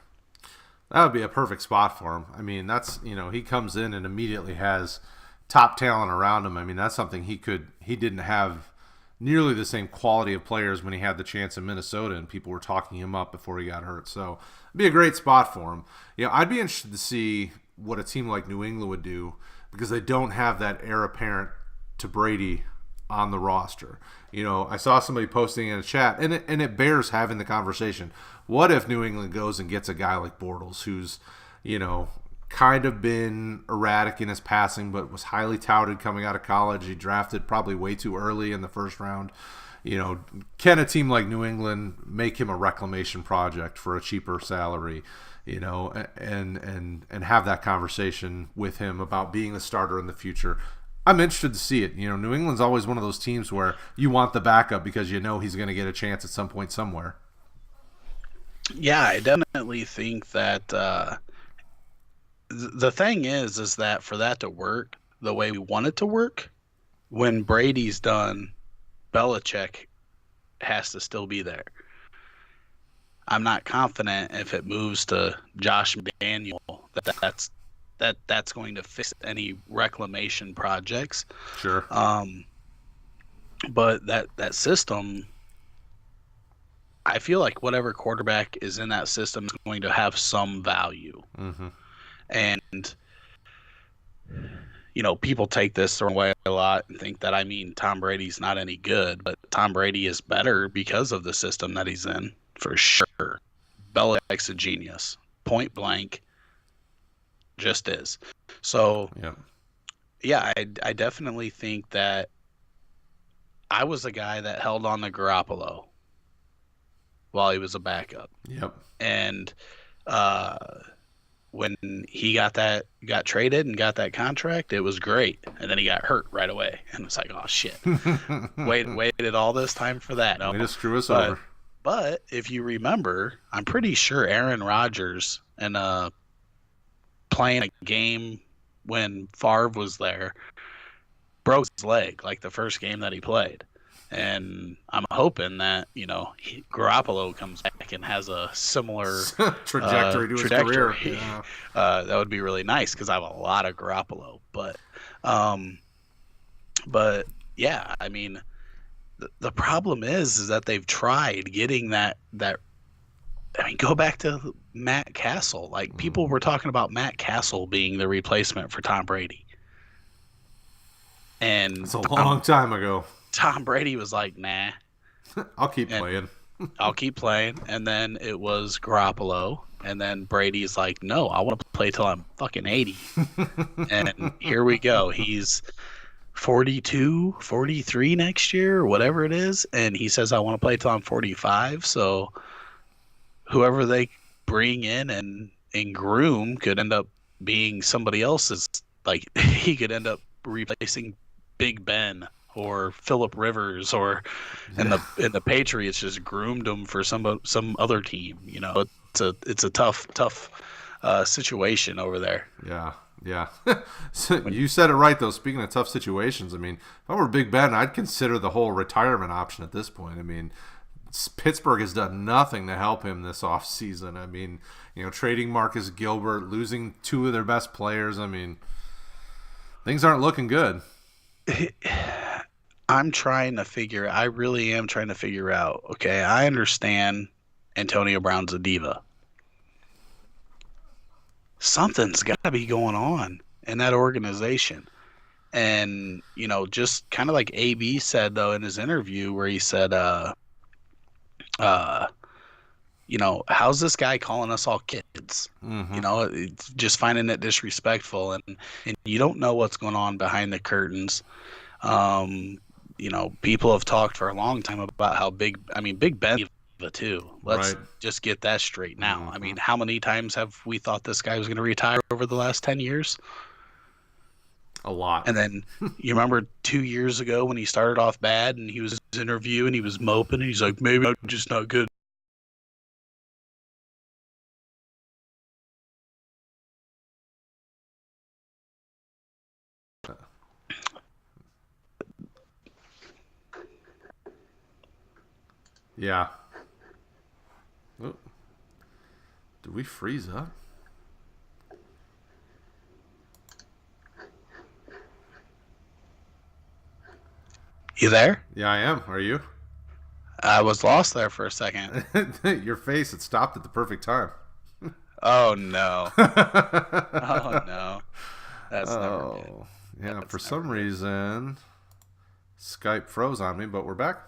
That would be a perfect spot for him. I mean, that's he comes in and immediately has top talent around him. I mean, that's something he didn't have nearly the same quality of players when he had the chance in Minnesota, and people were talking him up before he got hurt. So it'd be a great spot for him. I'd be interested to see what a team like New England would do, because they don't have that heir apparent to Brady on the roster. I saw somebody posting in a chat, and it bears having the conversation. What if New England goes and gets a guy like Bortles, who's, kind of been erratic in his passing, but was highly touted coming out of college? He drafted probably way too early in the first round. Can a team like New England make him a reclamation project for a cheaper salary? And have that conversation with him about being the starter in the future. I'm interested to see it. New England's always one of those teams where you want the backup because he's going to get a chance at some point somewhere. Yeah, I definitely think that the thing is that for that to work the way we want it to work, when Brady's done, Belichick has to still be there. I'm not confident if it moves to Josh McDaniel that's going to fix any reclamation projects. Sure. But that system, I feel like whatever quarterback is in that system is going to have some value. Mm-hmm. And people take this the wrong way a lot and think that Tom Brady's not any good, but Tom Brady is better because of the system that he's in. For sure. Belichick's a genius. Point blank. Just is. So, yeah, I definitely think that I was a guy that held on to Garoppolo while he was a backup. Yep. And when he got traded and got that contract, it was great. And then he got hurt right away. And it's like, oh, shit. Waited all this time for that. Way to screw us over. But if you remember, I'm pretty sure Aaron Rodgers, and playing a game when Favre was there, broke his leg like the first game that he played. And I'm hoping that, Garoppolo comes back and has a similar trajectory to his career. Yeah. That would be really nice because I have a lot of Garoppolo. But yeah, the problem is that they've tried getting that I mean, go back to Matt Castle. Like, people were talking about Matt Castle being the replacement for Tom Brady. And It's a long time ago. Tom Brady was like, nah. I'll keep playing. I'll keep playing. And then it was Garoppolo. And then Brady's like, no, I want to play till I'm fucking 80. And here we go. He's 42, 43 next year or whatever it is. And he says, I want to play till I'm 45. So whoever they bring in and groom could end up being somebody else's. Like, he could end up replacing Big Ben or Phillip Rivers, or and the Patriots just groomed him for some other team. You know, it's a tough situation over there. Yeah. So you said it right, though. Speaking of tough situations, I mean, if I were Big Ben, I'd consider the whole retirement option at this point. I mean, Pittsburgh has done nothing to help him this offseason. I mean, you know, trading Marcus Gilbert, losing two of their best players. I mean, things aren't looking good. I really am trying to figure out, okay, I understand Antonio Brown's a diva. Something's got to be going on in that organization. And, you know, just kind of like AB said, though, in his interview where he said, you know, how's this guy calling us all kids? Mm-hmm. You know, it's just finding it disrespectful, and you don't know what's going on behind the curtains. You know, people have talked for a long time about how Big Ben too. Let's just get that straight now. Mm-hmm. I mean, how many times have we thought this guy was going to retire over the last 10 years? A lot. And then you remember 2 years ago when he started off bad and he was interviewing, he was moping, and he's like, maybe I'm just not good. Yeah. Oh. Did we freeze up? You there? Yeah, I am. Are you? I was lost there for a second. Your face, it stopped at the perfect time. Oh, no. Oh, no. That's never good. Yeah, That's for some reason, Skype froze on me, but we're back.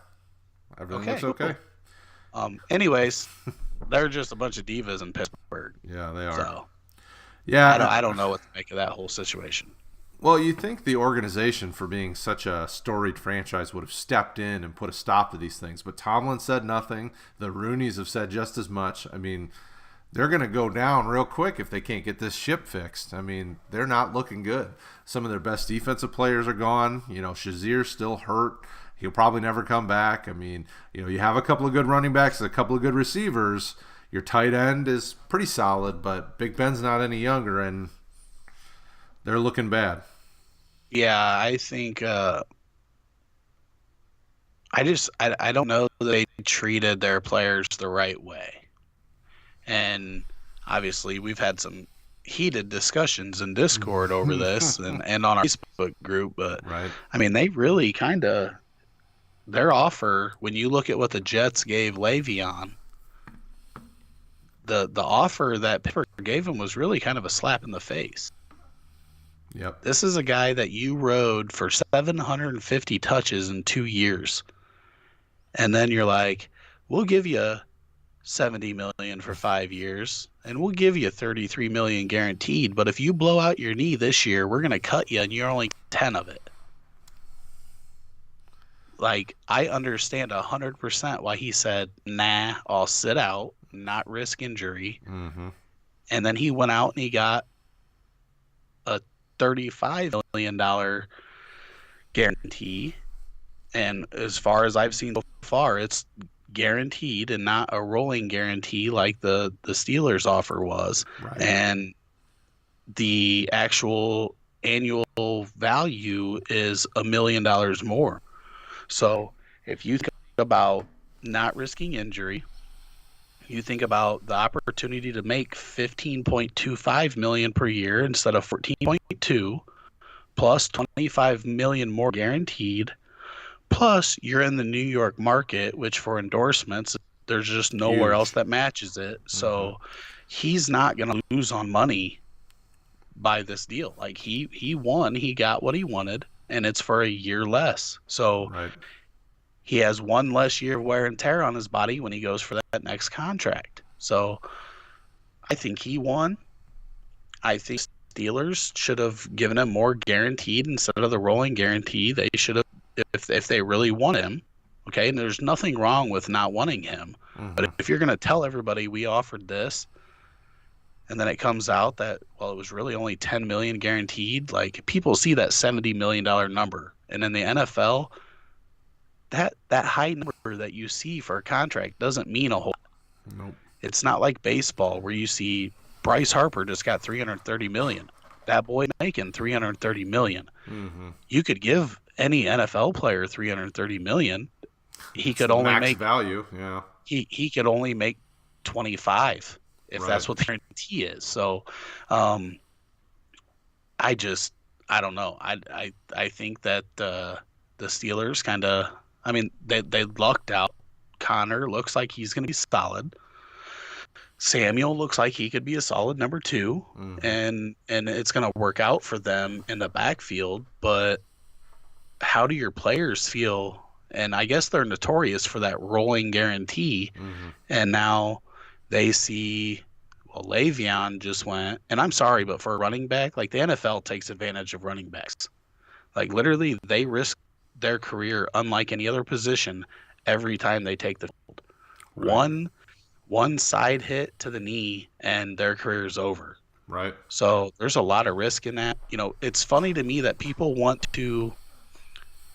Everything looks okay. Cool. Anyways, they're just a bunch of divas in Pittsburgh. Yeah, they are. So, yeah, I don't know what to make of that whole situation. Well, you think the organization, for being such a storied franchise, would have stepped in and put a stop to these things, but Tomlin said nothing. The Rooneys have said just as much. I mean, they're going to go down real quick if they can't get this ship fixed. I mean, they're not looking good. Some of their best defensive players are gone. You know, Shazier's still hurt. He'll probably never come back. I mean, you know, you have a couple of good running backs and a couple of good receivers. Your tight end is pretty solid, but Big Ben's not any younger, and they're looking bad. Yeah, I think I don't know that they treated their players the right way. And obviously we've had some heated discussions in Discord over this and on our Facebook group, but Right. I mean, they really kind of, their offer, when you look at what the Jets gave Le'Veon, the offer that Pittsburgh gave him was really kind of a slap in the face. Yep. This is a guy that you rode for 750 touches in 2 years. And then you're like, we'll give you $70 million for 5 years, and we'll give you $33 million guaranteed. But if you blow out your knee this year, we're going to cut you, and you're only 10 of it. Like, I understand 100% why he said, nah, I'll sit out, not risk injury. Mm-hmm. And then he went out and he got a $35 million guarantee. And as far as I've seen so far, it's guaranteed and not a rolling guarantee like the Steelers offer was. Right. And the actual annual value is $1 million more. So if you think about not risking injury, you think about the opportunity to make $15.25 million per year instead of $14.2, plus $25 million more guaranteed. Plus, you're in the New York market, which for endorsements There's just nowhere else that matches it. So he's not going to lose on money by this deal. Like he won, he got what he wanted, and it's for a year less. So he has one less year of wear and tear on his body when he goes for that next contract. So I think he won. I think Steelers should have given him more guaranteed instead of the rolling guarantee. They should have, if they really want him. Okay, and there's nothing wrong with not wanting him. But if you're going to tell everybody we offered this, and then it comes out that, well, it was really only $10 million guaranteed, like people see that $70 million number. And in the NFL, that high number that you see for a contract doesn't mean a whole lot. Nope. It's not like baseball where you see Bryce Harper just got $330 million. That boy making $330 million. You could give any NFL player $330 million. He could only max make value. Yeah. He could only make 25 if that's what the guarantee is. So, I don't know. I think that the Steelers kind of, I mean, they lucked out. Connor looks like he's going to be solid. Samuel looks like he could be a solid number 2, and it's going to work out for them in the backfield. But how do your players feel? And I guess they're notorious for that rolling guarantee. And now they see, well, Le'Veon just went, and I'm sorry, but for a running back, like the NFL takes advantage of running backs. Like literally they risk their career unlike any other position every time they take the field. One side hit to the knee and their career is over. Right. So there's a lot of risk in that. You know, it's funny to me that people want to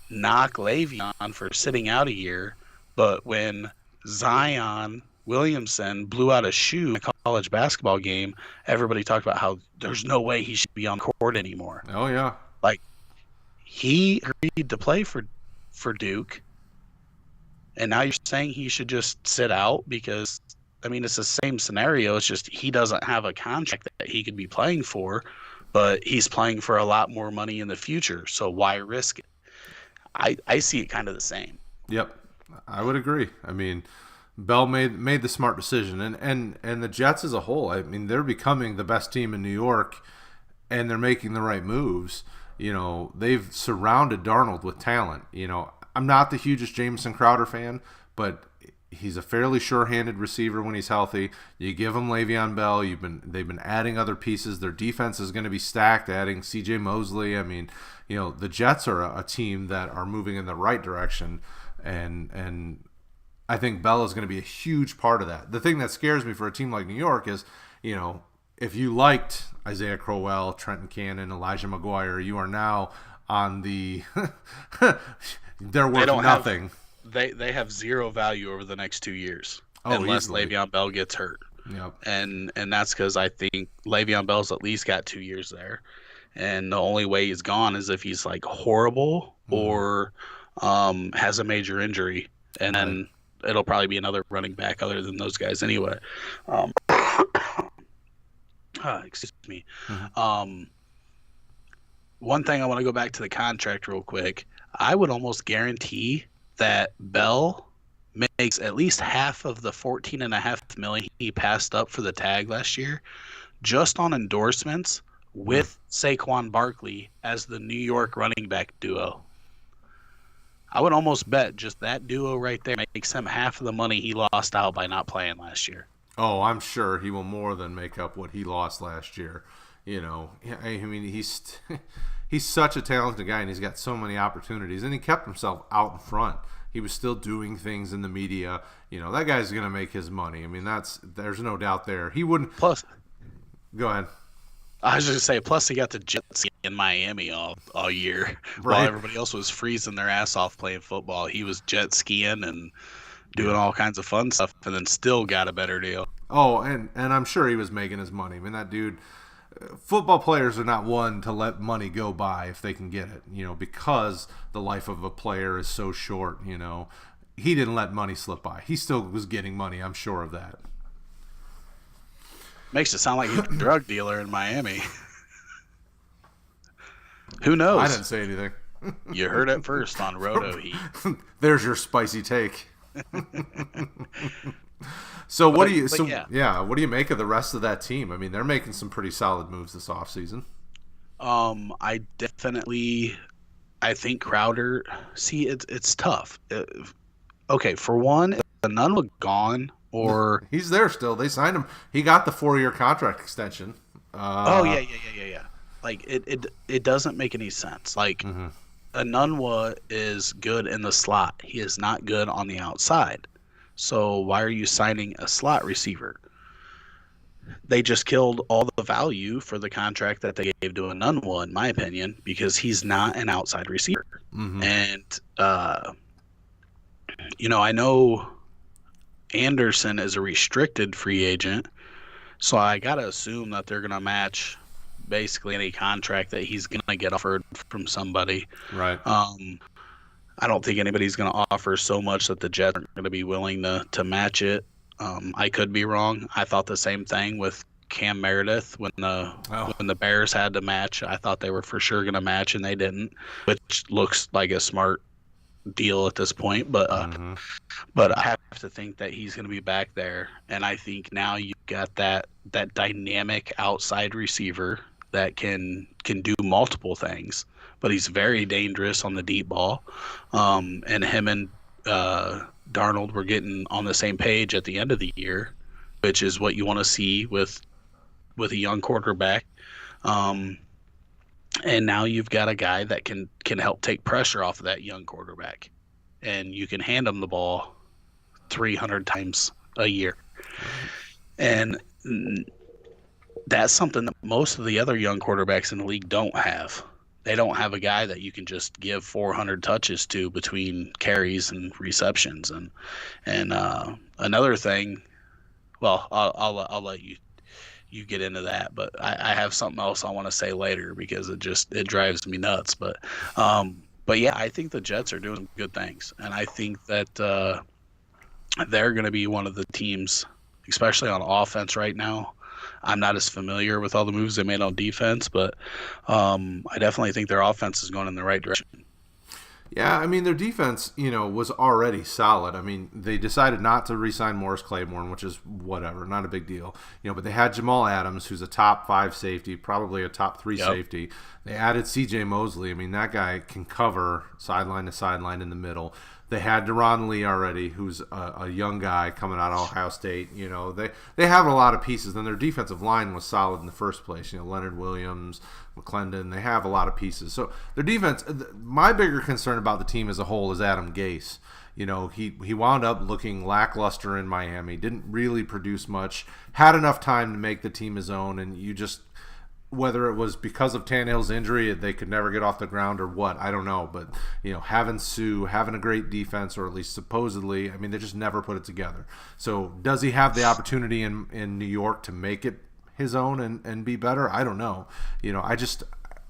knock Le'Veon for sitting out a year, but when Zion Williamson blew out a shoe in a college basketball game, everybody talked about how there's no way he should be on the court anymore. Oh yeah. Like he agreed to play for Duke, and now you're saying he should just sit out because, I mean, it's the same scenario. It's just he doesn't have a contract that he could be playing for, but he's playing for a lot more money in the future. So why risk it? I see it kind of the same. Yep, I would agree. I mean, Bell made the smart decision, and the Jets as a whole, I mean, they're becoming the best team in New York, and they're making the right moves. You know, they've surrounded Darnold with talent. You know, I'm not the hugest Jamison Crowder fan, but he's a fairly sure-handed receiver when he's healthy. You give him Le'Veon Bell. They've been adding other pieces. Their defense is going to be stacked, adding C.J. Mosley. I mean, you know, the Jets are a team that are moving in the right direction, and I think Bell is going to be a huge part of that. The thing that scares me for a team like New York is, you know, if you liked Isaiah Crowell, Trenton Cannon, Elijah McGuire, you are now on the they're worth nothing. They have zero value over the next 2 years unless easily. Le'Veon Bell gets hurt. Yep. And that's because I think Le'Veon Bell's at least got 2 years there. And the only way he's gone is if he's like horrible or has a major injury. And then it'll probably be another running back other than those guys anyway. Excuse me. One thing I want to go back to the contract real quick. I would almost guarantee that Bell makes at least half of the $14.5 million he passed up for the tag last year just on endorsements with Saquon Barkley as the New York running back duo. I would almost bet just that duo right there makes him half of the money he lost out by not playing last year. Oh, I'm sure he will more than make up what he lost last year. You know, I mean, he's such a talented guy, and he's got so many opportunities, and he kept himself out in front. He was still doing things in the media. You know, that guy's going to make his money. I mean, there's no doubt there. He wouldn't. Plus, go ahead. I was just going to say, plus he got the jet ski in Miami all year. Right. While everybody else was freezing their ass off playing football. He was jet skiing and doing all kinds of fun stuff, and then still got a better deal. Oh, and I'm sure he was making his money. I mean, that dude, football players are not one to let money go by if they can get it, you know, because the life of a player is so short, you know. He didn't let money slip by. He still was getting money, I'm sure of that. Makes it sound like he's a drug dealer in Miami. Who knows? I didn't say anything. You heard it first on Roto Heat. There's your spicy take. So what do you? But So yeah, yeah, what do you make of the rest of that team? I mean, they're making some pretty solid moves this offseason. I think Crowder. See, it's tough. Okay, for one, if Nunwa gone or He's there still. They signed him. He got the 4-year contract extension. oh yeah. Like it doesn't make any sense. Like Mm-hmm. Anunwa is good in the slot. He is not good on the outside. So why are you signing a slot receiver? They just killed all the value for the contract that they gave to Anunwa, in my opinion, because he's not an outside receiver. Mm-hmm. And I know Anderson is a restricted free agent, so I gotta assume that they're gonna match basically any contract that he's gonna get offered from somebody. Right. I don't think anybody's going to offer so much that the Jets aren't going to be willing to match it. I could be wrong. I thought the same thing with Cam Meredith when the Bears had to match. I thought they were for sure going to match, and they didn't, which looks like a smart deal at this point. But I have to think that he's going to be back there, and I think now you've got that dynamic outside receiver that can do multiple things. But he's very dangerous on the deep ball. And him and Darnold were getting on the same page at the end of the year, which is what you want to see with a young quarterback. And now you've got a guy that can help take pressure off of that young quarterback. And you can hand him the ball 300 times a year. And that's something that most of the other young quarterbacks in the league don't have. They don't have a guy that you can just give 400 touches to between carries and receptions. And another thing, well, I'll let you get into that, but I have something else I want to say later because it drives me nuts. But yeah, I think the Jets are doing some good things, and I think that they're going to be one of the teams, especially on offense right now. I'm not as familiar with all the moves they made on defense, but I definitely think their offense is going in the right direction. Yeah, I mean, their defense, was already solid. I mean, they decided not to re-sign Morris Claiborne, which is whatever, not a big deal. But they had Jamal Adams, who's a top 5 safety, probably a top 3 safety. They added C.J. Mosley. I mean, that guy can cover sideline to sideline in the middle. They had Deron Lee already, who's a young guy coming out of Ohio State. They have a lot of pieces. Then their defensive line was solid in the first place. Leonard Williams, McClendon. They have a lot of pieces. So their defense. My bigger concern about the team as a whole is Adam Gase. He wound up looking lackluster in Miami. Didn't really produce much. Had enough time to make the team his own, and you just. Whether it was because of Tannehill's injury, they could never get off the ground or what, I don't know. But, having Sue, having a great defense, or at least supposedly, I mean, they just never put it together. So does he have the opportunity in New York to make it his own and be better? I don't know.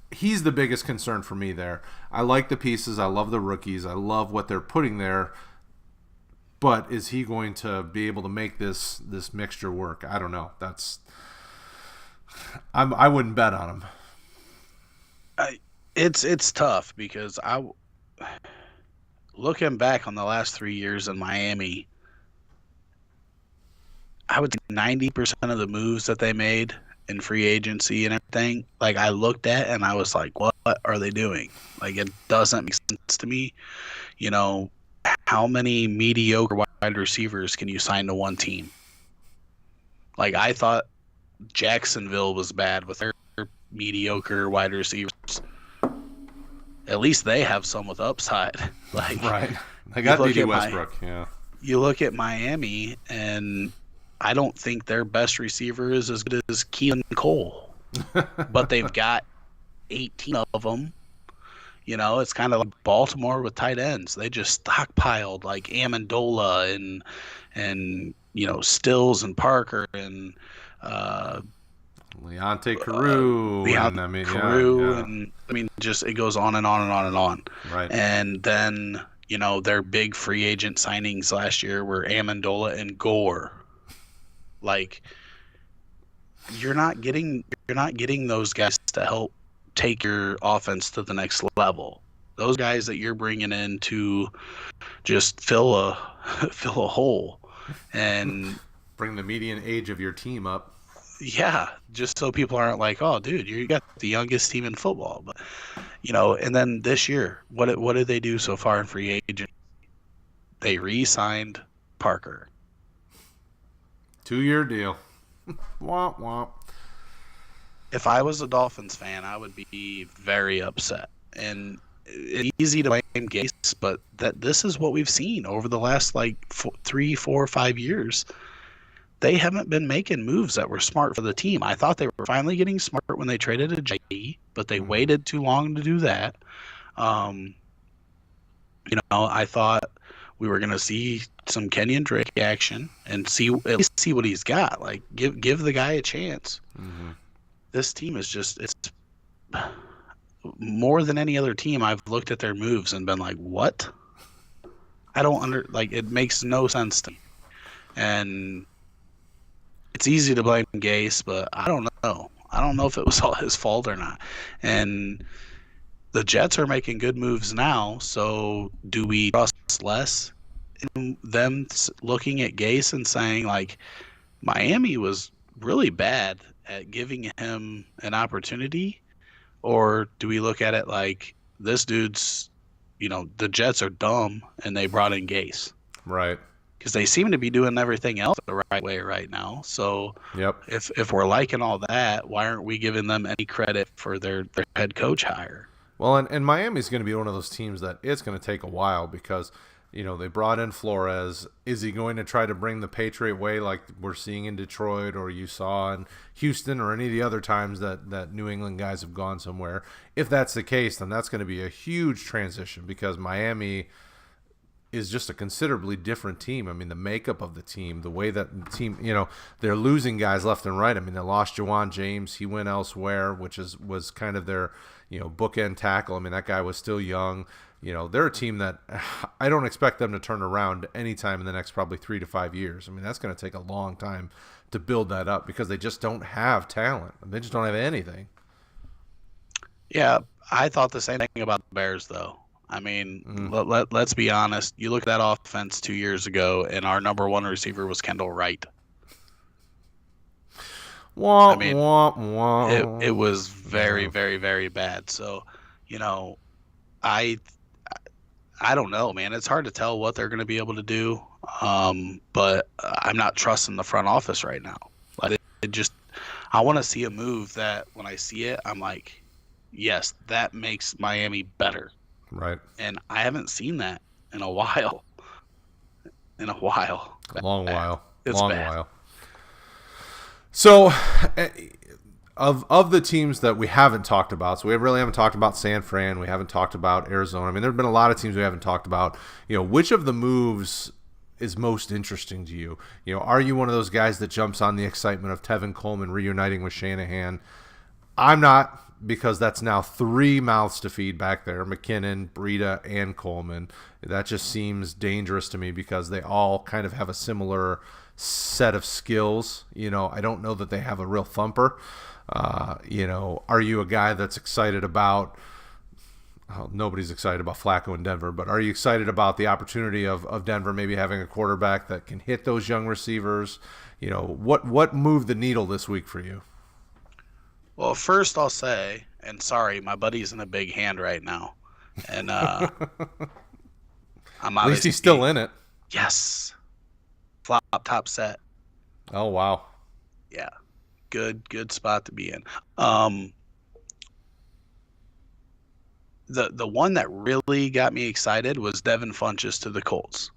He's the biggest concern for me there. I like the pieces. I love the rookies. I love what they're putting there. But is he going to be able to make this mixture work? I don't know. I wouldn't bet on him. It's tough because looking back on the last 3 years in Miami, I would say 90% of the moves that they made in free agency and everything, like I looked at and I was like, what are they doing? Like it doesn't make sense to me. How many mediocre wide receivers can you sign to one team? Like I thought Jacksonville was bad with their mediocre wide receivers. At least they have some with upside. Like right, they got D.D. Westbrook. Yeah, you look at Miami, and I don't think their best receiver is as good as Keelan Cole, but they've got 18 of them. It's kind of like Baltimore with tight ends. They just stockpiled like Amendola and Stills and Parker and Leonte Carew, and just it goes on and on and on and on. Right. And then their big free agent signings last year were Amendola and Gore. Like you're not getting those guys to help take your offense to the next level. Those guys that you're bringing in to just fill fill a hole. And bring the median age of your team up. yeah, just so people aren't like, oh, dude, you got the youngest team in football. But, and then this year, what did they do so far in free agent? They re-signed Parker. 2-year deal. Womp womp. If I was a Dolphins fan, I would be very upset. And it's easy to blame Gase, but this is what we've seen over the last 3, 4, 5 years. They haven't been making moves that were smart for the team. I thought they were finally getting smart when they traded a J.E., but they waited too long to do that. I thought we were going to see some Kenyon Drake action and at least see what he's got. Like, give the guy a chance. Mm-hmm. This team is it's more than any other team. I've looked at their moves and been like, what? I don't it makes no sense to me. And it's easy to blame Gase, but I don't know. I don't know if it was all his fault or not. And the Jets are making good moves now, so do we trust less in them looking at Gase and saying, like, Miami was really bad at giving him an opportunity? Or do we look at it like, this dude's, the Jets are dumb and they brought in Gase? Right. Because they seem to be doing everything else the right way right now. So yep. If we're liking all that, why aren't we giving them any credit for their head coach hire? Well, and Miami's going to be one of those teams that it's going to take a while because, they brought in Flores. Is he going to try to bring the Patriot way like we're seeing in Detroit or you saw in Houston or any of the other times that New England guys have gone somewhere? If that's the case, then that's going to be a huge transition because Miami is just a considerably different team. I mean, the makeup of the team, the way that the team, they're losing guys left and right. I mean, they lost Jawan James. He went elsewhere, which was kind of their, bookend tackle. I mean, that guy was still young. They're a team that I don't expect them to turn around anytime in the next probably 3 to 5 years. I mean, that's going to take a long time to build that up because they just don't have talent. They just don't have anything. Yeah, I thought the same thing about the Bears, though. I mean, let's be honest. You look at that offense 2 years ago, and our number one receiver was Kendall Wright. Wah, wah, wah. It was very, very, very bad. So, I don't know, man. It's hard to tell what they're going to be able to do, but I'm not trusting the front office right now. Like, I want to see a move that when I see it, I'm like, yes, that makes Miami better. Right. And I haven't seen that in a while. A long while. It's long bad. While. So, of the teams that we haven't talked about, so we really haven't talked about San Fran, we haven't talked about Arizona. I mean, there have been a lot of teams we haven't talked about. Which of the moves is most interesting to you? Are you one of those guys that jumps on the excitement of Tevin Coleman reuniting with Shanahan? I'm not, because that's now 3 mouths to feed back there, McKinnon, Breida, and Coleman. That just seems dangerous to me because they all kind of have a similar set of skills. I don't know that they have a real thumper. Are you a guy that's excited about nobody's excited about Flacco in Denver, but are you excited about the opportunity of Denver maybe having a quarterback that can hit those young receivers? What moved the needle this week for you? Well, first I'll say, and sorry, my buddy's in a big hand right now, and I'm at least he's still in it. Yes, flop top set. Oh wow. Yeah, good spot to be in. The one that really got me excited was Devin Funchess to the Colts.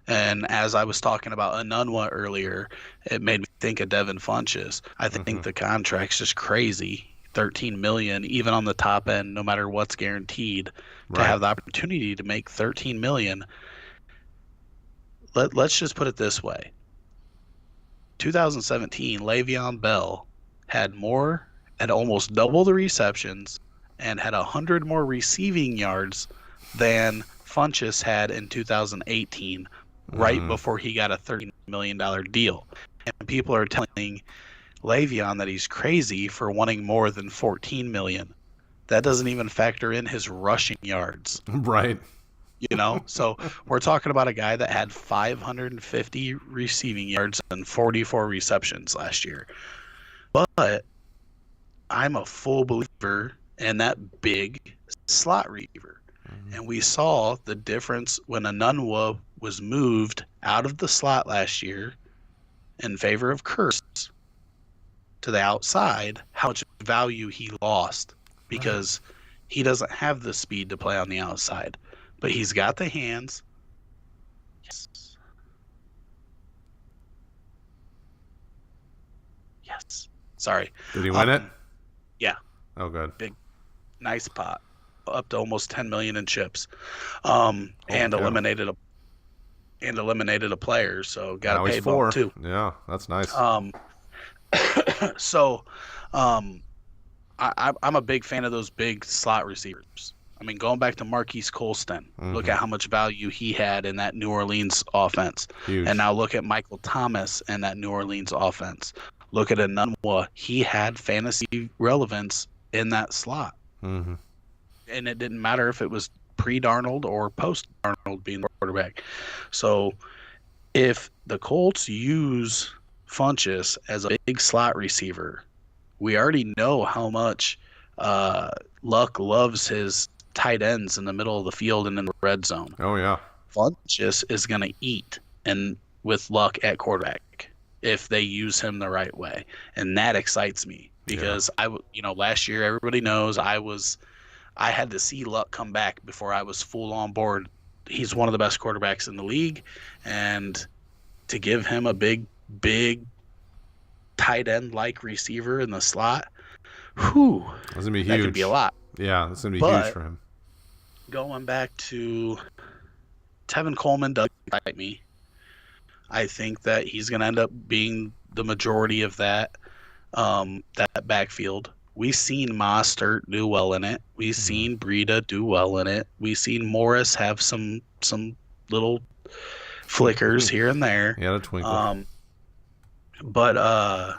And as I was talking about Anunwa earlier, it made me think of Devin Funchess. I think the contract's just crazy. $13 million, even on the top end, no matter what's guaranteed, to have the opportunity to make $13 million. Let's just put it this way. 2017, Le'Veon Bell had almost double the receptions and had 100 more receiving yards than Funchess had in 2018, right before he got a $13 million deal. And people are telling Le'Veon that he's crazy for wanting more than $14 million. That doesn't even factor in his rushing yards. Right. So we're talking about a guy that had 550 receiving yards and 44 receptions last year. But I'm a full believer in that big slot receiver. And we saw the difference when Anunwa was moved out of the slot last year in favor of Kurtz to the outside, how much value he lost because he doesn't have the speed to play on the outside, but he's got the hands. Yes. Yes. Sorry. Did he win it? Yeah. Oh, good. Big, nice pot, up to almost 10 million in chips, and eliminated a player. So got a pay bump too. Yeah, that's nice. I'm a big fan of those big slot receivers. I mean, going back to Marquise Colston, look at how much value he had in that New Orleans offense. Huge. And now look at Michael Thomas and that New Orleans offense. Look at Anunwa. He had fantasy relevance in that slot. Mm-hmm. And it didn't matter if it was pre-Darnold or post-Darnold being the quarterback. So if the Colts use Funchess as a big slot receiver, we already know how much Luck loves his tight ends in the middle of the field and in the red zone. Oh, yeah. Funchess is going to eat and with Luck at quarterback if they use him the right way. And that excites me because last year, everybody knows I had to see Luck come back before I was full on board. He's one of the best quarterbacks in the league. And to give him a big tight end like receiver in the slot, that's gonna be huge. That could be a lot. Yeah, that's gonna be huge for him. Going back to Tevin Coleman does excite me. I think that he's gonna end up being the majority of that backfield. We've seen Mostert do well in it. We've seen Breida do well in it. We've seen Morris have some little flickers here and there. Yeah, a twinkle. But I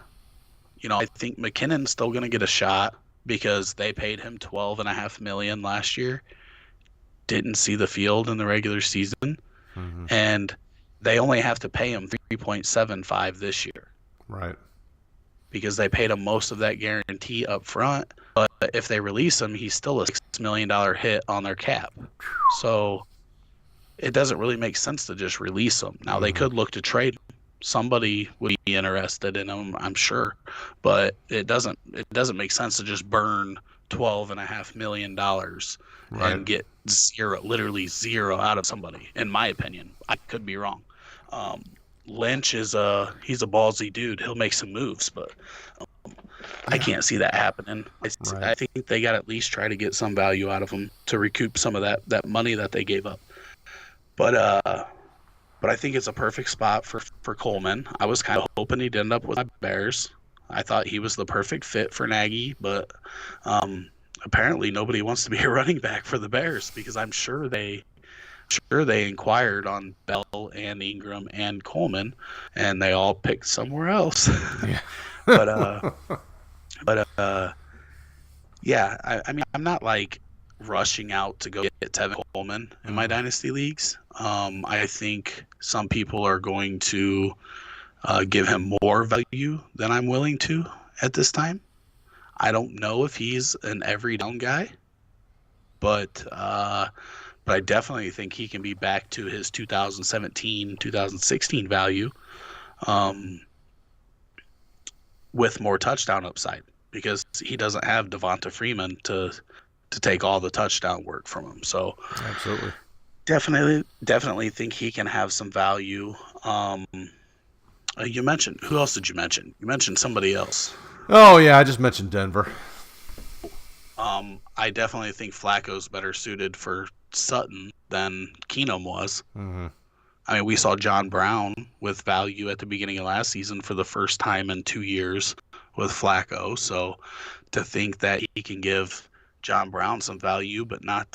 think McKinnon's still going to get a shot because they paid him $12.5 million last year. Didn't see the field in the regular season, and they only have to pay him $3.75 this year. Right. Because they paid him most of that guarantee up front. But if they release him, he's still a $6 million hit on their cap. So it doesn't really make sense to just release him. Now, they could look to trade him. Somebody would be interested in him, I'm sure. But it doesn't make sense to just burn $12.5 million and get literally zero out of somebody, in my opinion. I could be wrong. Lynch he's a ballsy dude. He'll make some moves, but I can't see that happening. I think they got to at least try to get some value out of him to recoup some of that money that they gave up. But I think it's a perfect spot for Coleman. I was kind of hoping he'd end up with my Bears. I thought he was the perfect fit for Nagy, but apparently nobody wants to be a running back for the Bears because I'm sure they inquired on Bell and Ingram and Coleman, and they all picked somewhere else. Yeah. I mean, I'm not like rushing out to go get Tevin Coleman in my dynasty leagues. I think some people are going to give him more value than I'm willing to at this time. I don't know if he's an every down guy, but I definitely think he can be back to his 2017, 2016 value with more touchdown upside because he doesn't have Devonta Freeman to take all the touchdown work from him. So absolutely. Definitely think he can have some value. You mentioned, who else did you mention? You mentioned somebody else. Oh, yeah, I just mentioned Denver. I definitely think Flacco's better suited for Sutton than Keenum was. Mm-hmm. I mean, we saw John Brown with value at the beginning of last season for the first time in 2 years with Flacco. So to think that he can give John Brown some value, but not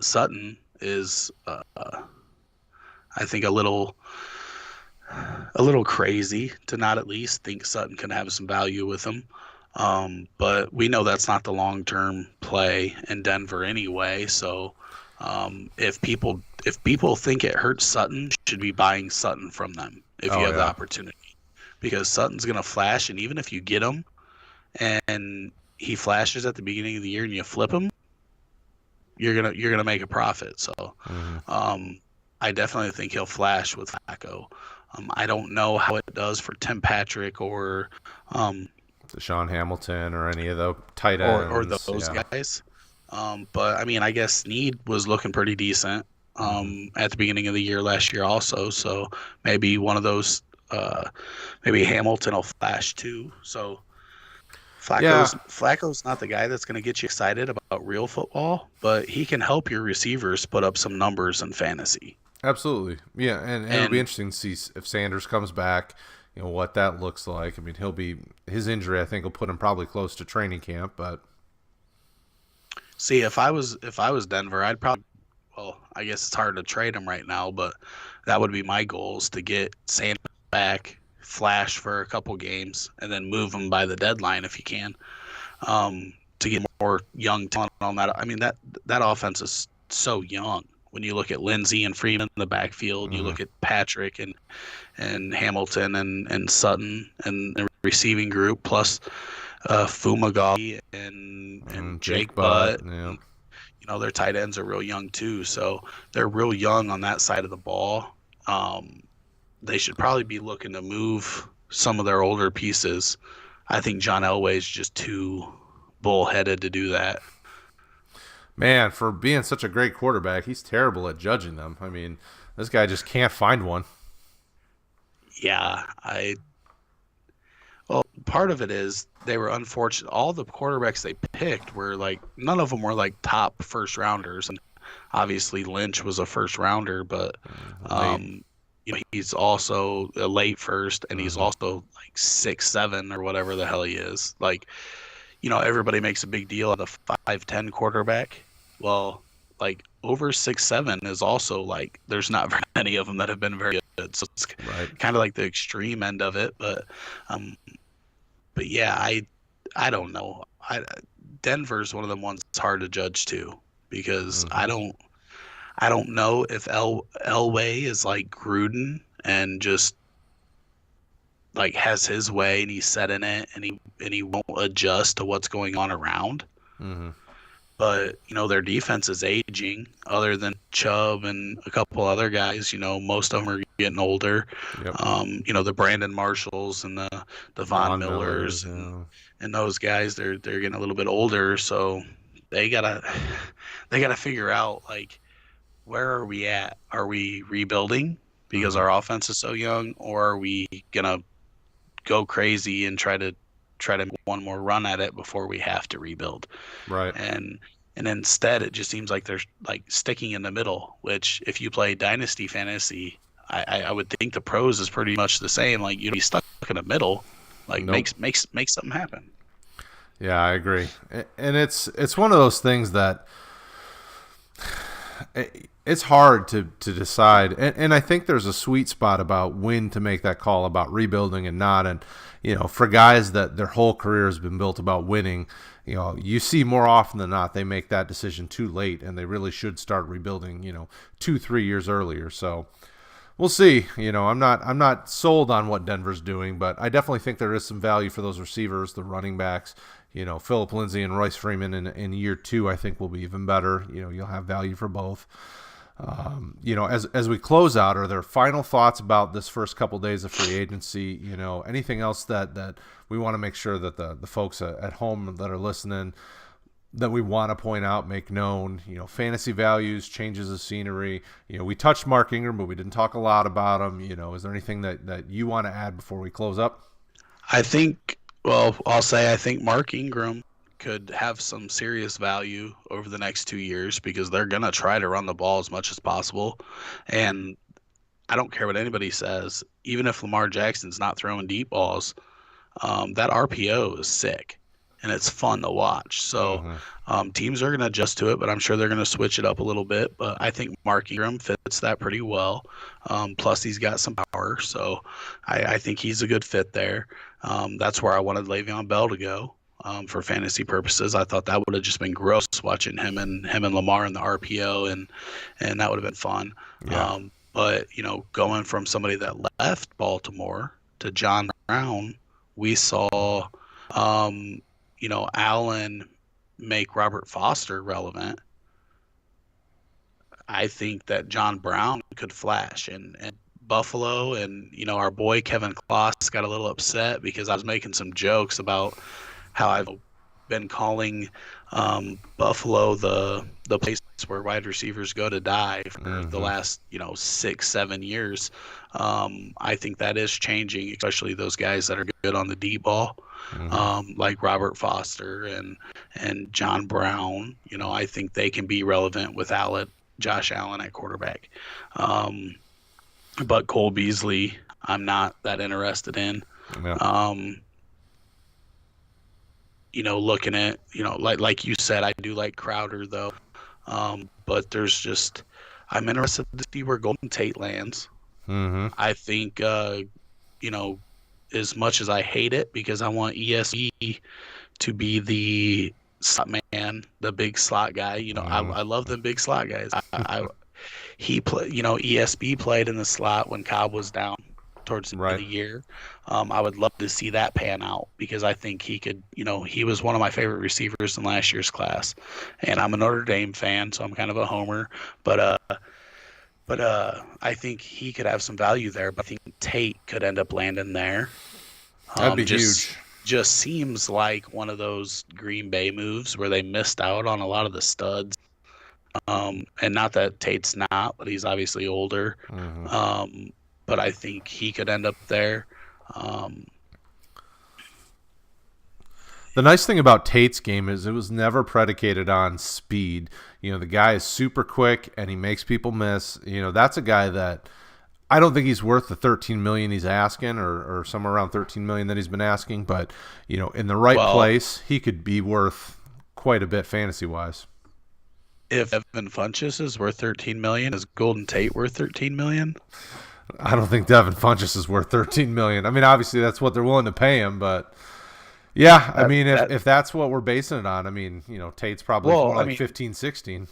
Sutton is, I think, a little crazy to not at least think Sutton can have some value with him. But we know that's not the long-term play in Denver anyway. So If people think it hurts Sutton, you should be buying Sutton from them if you have the opportunity, because Sutton's gonna flash, and even if you get him and he flashes at the beginning of the year and you flip him, you're gonna make a profit. So, I definitely think he'll flash with Flacco. I don't know how it does for Tim Patrick or Deshaun Hamilton or any of the tight ends or those guys. But I mean, I guess Snead was looking pretty decent at the beginning of the year last year also. So maybe one of those, maybe Hamilton will flash too. So Flacco's not the guy that's going to get you excited about real football, but he can help your receivers put up some numbers in fantasy. Absolutely. Yeah, and it'll be interesting to see if Sanders comes back, what that looks like. I mean, his injury, I think, will put him probably close to training camp, but see, if I was Denver, I'd probably, I guess it's hard to trade him right now, but that would be my goal, is to get Sanders back, flash for a couple games, and then move him by the deadline if you can, to get more young talent on that. I mean, that offense is so young. When you look at Lindsey and Freeman in the backfield, you look at Patrick and Hamilton and Sutton and the receiving group, plus Fumagalli and Jake Butt. Yeah. Their tight ends are real young too, so they're real young on that side of the ball. They should probably be looking to move some of their older pieces. I think John Elway is just too bullheaded to do that. Man, for being such a great quarterback, he's terrible at judging them. I mean, this guy just can't find one. Yeah, part of it is they were unfortunate. All the quarterbacks they picked were none of them were top first rounders, and obviously Lynch was a first rounder, but he's also a late first, and he's also 6'7" or whatever the hell he is. Everybody makes a big deal of the 5'10" quarterback. Well, over 6'7" is also there's not very many of them that have been very good. So it's kind of the extreme end of it. But yeah, I don't know. Denver's one of the ones that's hard to judge too, because I don't know if Elway is like Gruden and just has his way and he's set in it and he won't adjust to what's going on around. But their defense is aging. Other than Chubb and a couple other guys, most of them are getting older. Yep. The Brandon Marshalls and the Von Millers and those guys, they're getting a little bit older, so they gotta figure out where are we at? Are we rebuilding because our offense is so young, or are we gonna go crazy and try to make one more run at it before we have to rebuild? Right. And instead, it just seems like they're sticking in the middle, which if you play Dynasty Fantasy, I would think the pros is pretty much the same. You'd be stuck in the middle. Nope. make something happen. Yeah, I agree. And it's one of those things that it's hard to decide. And I think there's a sweet spot about when to make that call about rebuilding and not. And, for guys that their whole career has been built about winning, you see more often than not, they make that decision too late and they really should start rebuilding, 2-3 years earlier. So we'll see. I'm not sold on what Denver's doing, but I definitely think there is some value for those receivers, the running backs. Phillip Lindsay and Royce Freeman in year 2, I think will be even better. You'll have value for both. As we close out, are there final thoughts about this first couple days of free agency? Anything else that we want to make sure that the folks at home that are listening, that we want to point out, make known? Fantasy values, changes of scenery. We touched Mark Ingram, but we didn't talk a lot about him. Is there anything that you want to add before we close up? I think Mark Ingram could have some serious value over the next 2 years, because they're going to try to run the ball as much as possible. And I don't care what anybody says, even if Lamar Jackson's not throwing deep balls, that RPO is sick and it's fun to watch. So teams are going to adjust to it, but I'm sure they're going to switch it up a little bit. But I think Mark Ingram fits that pretty well. Plus he's got some power. So I think he's a good fit there. That's where I wanted Le'Veon Bell to go. for fantasy purposes. I thought that would have just been gross watching him and Lamar in the RPO, and that would have been fun. Yeah. But going from somebody that left Baltimore to John Brown, we saw Allen make Robert Foster relevant. I think that John Brown could flash, and Buffalo and our boy Kevin Kloss got a little upset because I was making some jokes about how I've been calling Buffalo the place where wide receivers go to die for the last 6-7 years. I think that is changing, especially those guys that are good on the deep ball, like Robert Foster and John Brown. I think they can be relevant with Josh Allen at quarterback. But Cole Beasley, I'm not that interested in. Yeah. Looking at, like you said, I do like Crowder though. But I'm interested to see where Golden Tate lands. I think, as much as I hate it because I want ESB to be the slot man, the big slot guy. I love the big slot guys. ESB played in the slot when Cobb was down towards the end of the year. I would love to see that pan out because I think he could, he was one of my favorite receivers in last year's class, and I'm a Notre Dame fan, so I'm kind of a homer, but I think he could have some value there, but I think Tate could end up landing there. That'd be huge. Just seems like one of those Green Bay moves where they missed out on a lot of the studs. And not that Tate's not, but he's obviously older. But I think he could end up there. The nice thing about Tate's game is it was never predicated on speed. The guy is super quick and he makes people miss. That's a guy that I don't think he's worth the $13 million he's asking, or somewhere around $13 million that he's been asking. But in the right place, he could be worth quite a bit fantasy wise. If Devin Funchess is worth $13 million, is Golden Tate worth $13 million? I don't think Devin Funchess is worth $13 million. I mean, obviously that's what they're willing to pay him, but yeah, if that's what we're basing it on, I mean, Tate's probably more like 15, 16.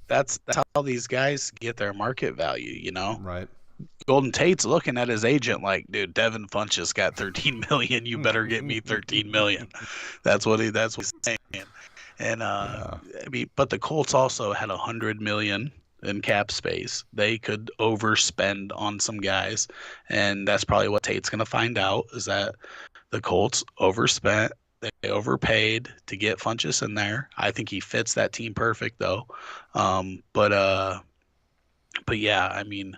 That's how these guys get their market value, Right. Golden Tate's looking at his agent like, dude, Devin Funchess got $13 million. You better get me $13 million. That's what he's saying. And but the Colts also had $100 million in cap space. They could overspend on some guys, and that's probably what Tate's going to find out, is that the Colts overspent. They overpaid to get Funchess in there. I think he fits that team perfect, though. But yeah, I mean,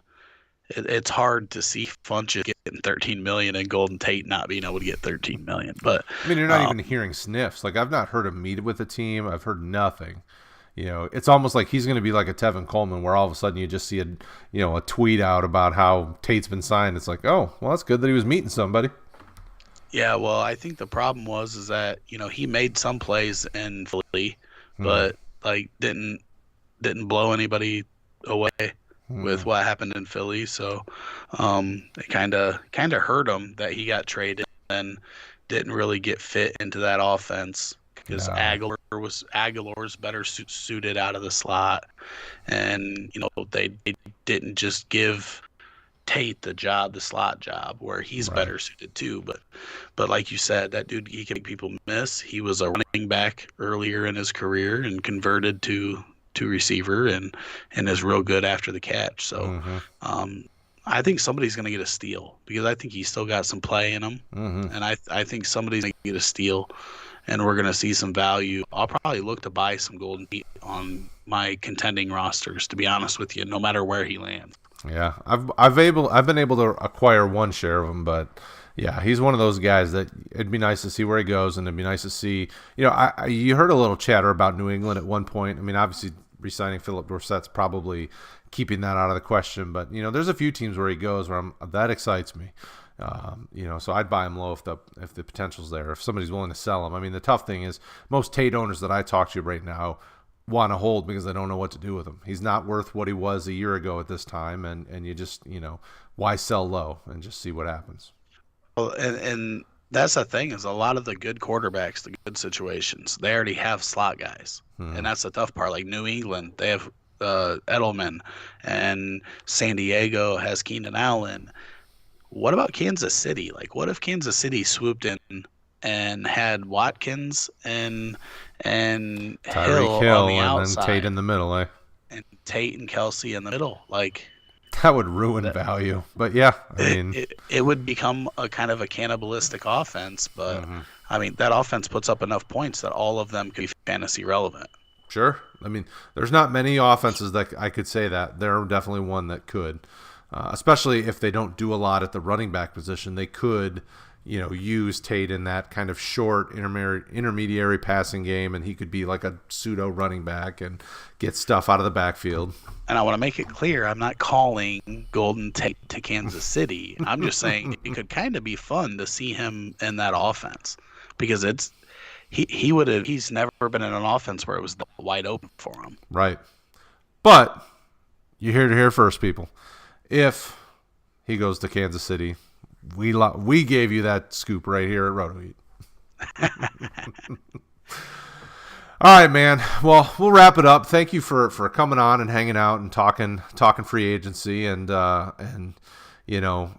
it's hard to see Funchess getting $13 million and Golden Tate not being able to get $13 million. But I mean, you're not even hearing sniffs. Like, I've not heard him meet with the team. I've heard nothing. It's almost like he's going to be like a Tevin Coleman, where all of a sudden you just see a tweet out about how Tate's been signed. It's like, oh, well, that's good that he was meeting somebody. Yeah, well, I think the problem is that he made some plays in Philly, but like didn't blow anybody away with what happened in Philly. So it kind of hurt him that he got traded and didn't really get fit into that offense, because Aguilar's better suited out of the slot, and they didn't just give Tate the slot job, where he's better suited too. But like you said, that dude, he can make people miss. He was a running back earlier in his career and converted to receiver and is real good after the catch. So I think somebody's going to get a steal, because I think he's still got some play in him. And I think somebody's going to get a steal, and we're going to see some value. I'll probably look to buy some Golden Tate on my contending rosters, to be honest with you, no matter where he lands. Yeah, I've been able to acquire one share of him, but yeah, he's one of those guys that it'd be nice to see where he goes, and it'd be nice to see. You heard a little chatter about New England at one point. I mean, obviously, re-signing Philip Dorsett's probably keeping that out of the question, but there's a few teams where he goes where that excites me. So I'd buy him low if the potential's there. If somebody's willing to sell him. I mean, the tough thing is most Tate owners that I talk to right now want to hold because they don't know what to do with him. He's not worth what he was a year ago at this time, and you just why sell low and just see what happens. Well, and That's the thing is a lot of the good quarterbacks, the good situations, they already have slot guys, and that's the tough part. Like New England, they have Edelman, and San Diego has Keenan Allen. What about Kansas City? Like, what if Kansas City swooped in and had Watkins and Tyreek Hill on the Hill and then outside, Tate in the middle, eh? and Tate and Kelsey in the middle? Like, That would ruin value. But yeah, I mean, it would become a kind of a cannibalistic offense. But I mean, that offense puts up enough points that all of them could be fantasy relevant. sure. I mean, there's not many offenses that I could say that. They're definitely one that could, especially if they don't do a lot at the running back position. They could, use Tate in that kind of short intermediary passing game, and he could be like a pseudo running back and get stuff out of the backfield. And I want to make it clear, I'm not calling Golden Tate to Kansas City. I'm just saying it could kind of be fun to see him in that offense, because he's never been in an offense where it was wide open for him. Right. But you hear it here first, people. If he goes to Kansas City, we gave you that scoop right here at Roto Heat. All right, man. Well, we'll wrap it up. Thank you for coming on and hanging out and talking free agency, and I don't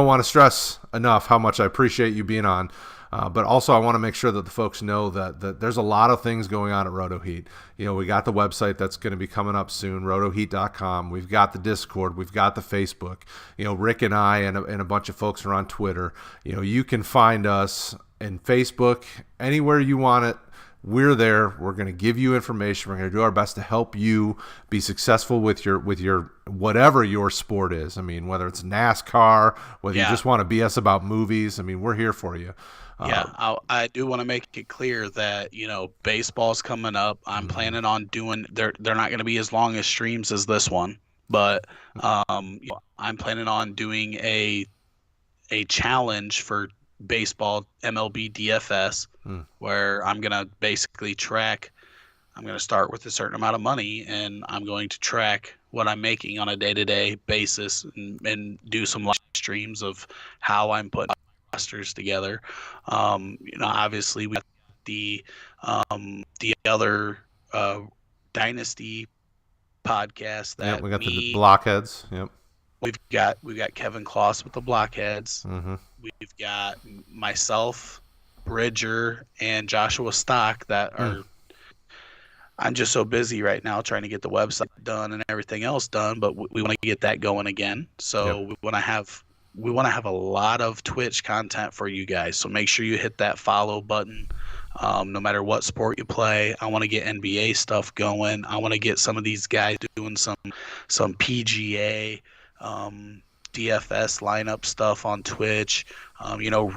want to stress enough how much I appreciate you being on. But also I want to make sure that the folks know that there's a lot of things going on at Roto Heat. We got the website that's going to be coming up soon, rotoheat.com. We've got the Discord. We've got the Facebook. Rick and I and a bunch of folks are on Twitter. You can find us in Facebook, anywhere you want it. We're there. We're going to give you information. We're going to do our best to help you be successful with your whatever your sport is. I mean, whether it's NASCAR, whether you just want to BS about movies. I mean, we're here for you. Yeah, I do want to make it clear that baseball's coming up. I'm planning on doing. They're not going to be as long as streams as this one, but I'm planning on doing a challenge for baseball MLB DFS, where I'm going to basically track. I'm going to start with a certain amount of money, and I'm going to track what I'm making on a day-to-day basis, and do some live streams of how I'm putting rosters together. Obviously we got the other Dynasty podcast that we got the blockheads. Yep. We've got Kevin Kloss with the blockheads. We've got myself, Bridger, and Joshua Stock that are. I'm just so busy right now trying to get the website done and everything else done, but we want to get that going again. So we want to have a lot of Twitch content for you guys. So make sure you hit that follow button. No matter what sport you play, I want to get NBA stuff going. I want to get some of these guys doing some PGA, DFS lineup stuff on Twitch.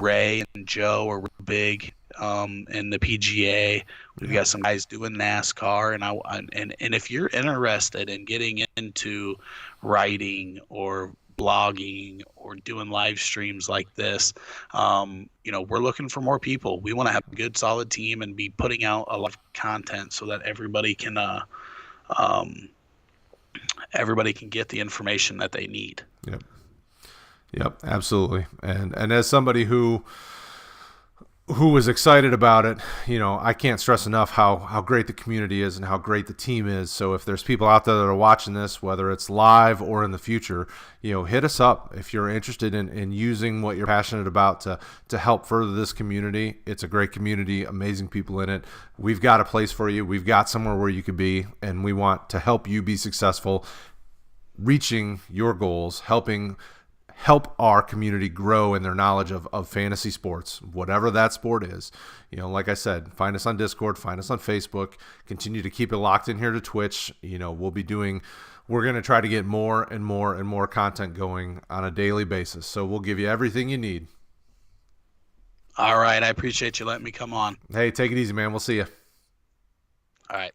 Ray and Joe are big in the PGA. We've got some guys doing NASCAR, and if you're interested in getting into writing or blogging or doing live streams like this, we're looking for more people. We want to have a good solid team and be putting out a lot of content so that everybody can get the information that they need. Yep, absolutely. And as somebody who was excited about it, I can't stress enough how great the community is and how great the team is. So if there's people out there that are watching this, whether it's live or in the future, hit us up if you're interested in using what you're passionate about to help further this community. It's a great community, amazing people in it. We've got a place for you. We've got somewhere where you could be, and we want to help you be successful, reaching your goals, help our community grow in their knowledge of fantasy sports, whatever that sport is. Like I said, find us on Discord, find us on Facebook, continue to keep it locked in here to Twitch. We're going to try to get more and more and more content going on a daily basis. So we'll give you everything you need. All right. I appreciate you letting me come on. Hey, take it easy, man. We'll see you. All right.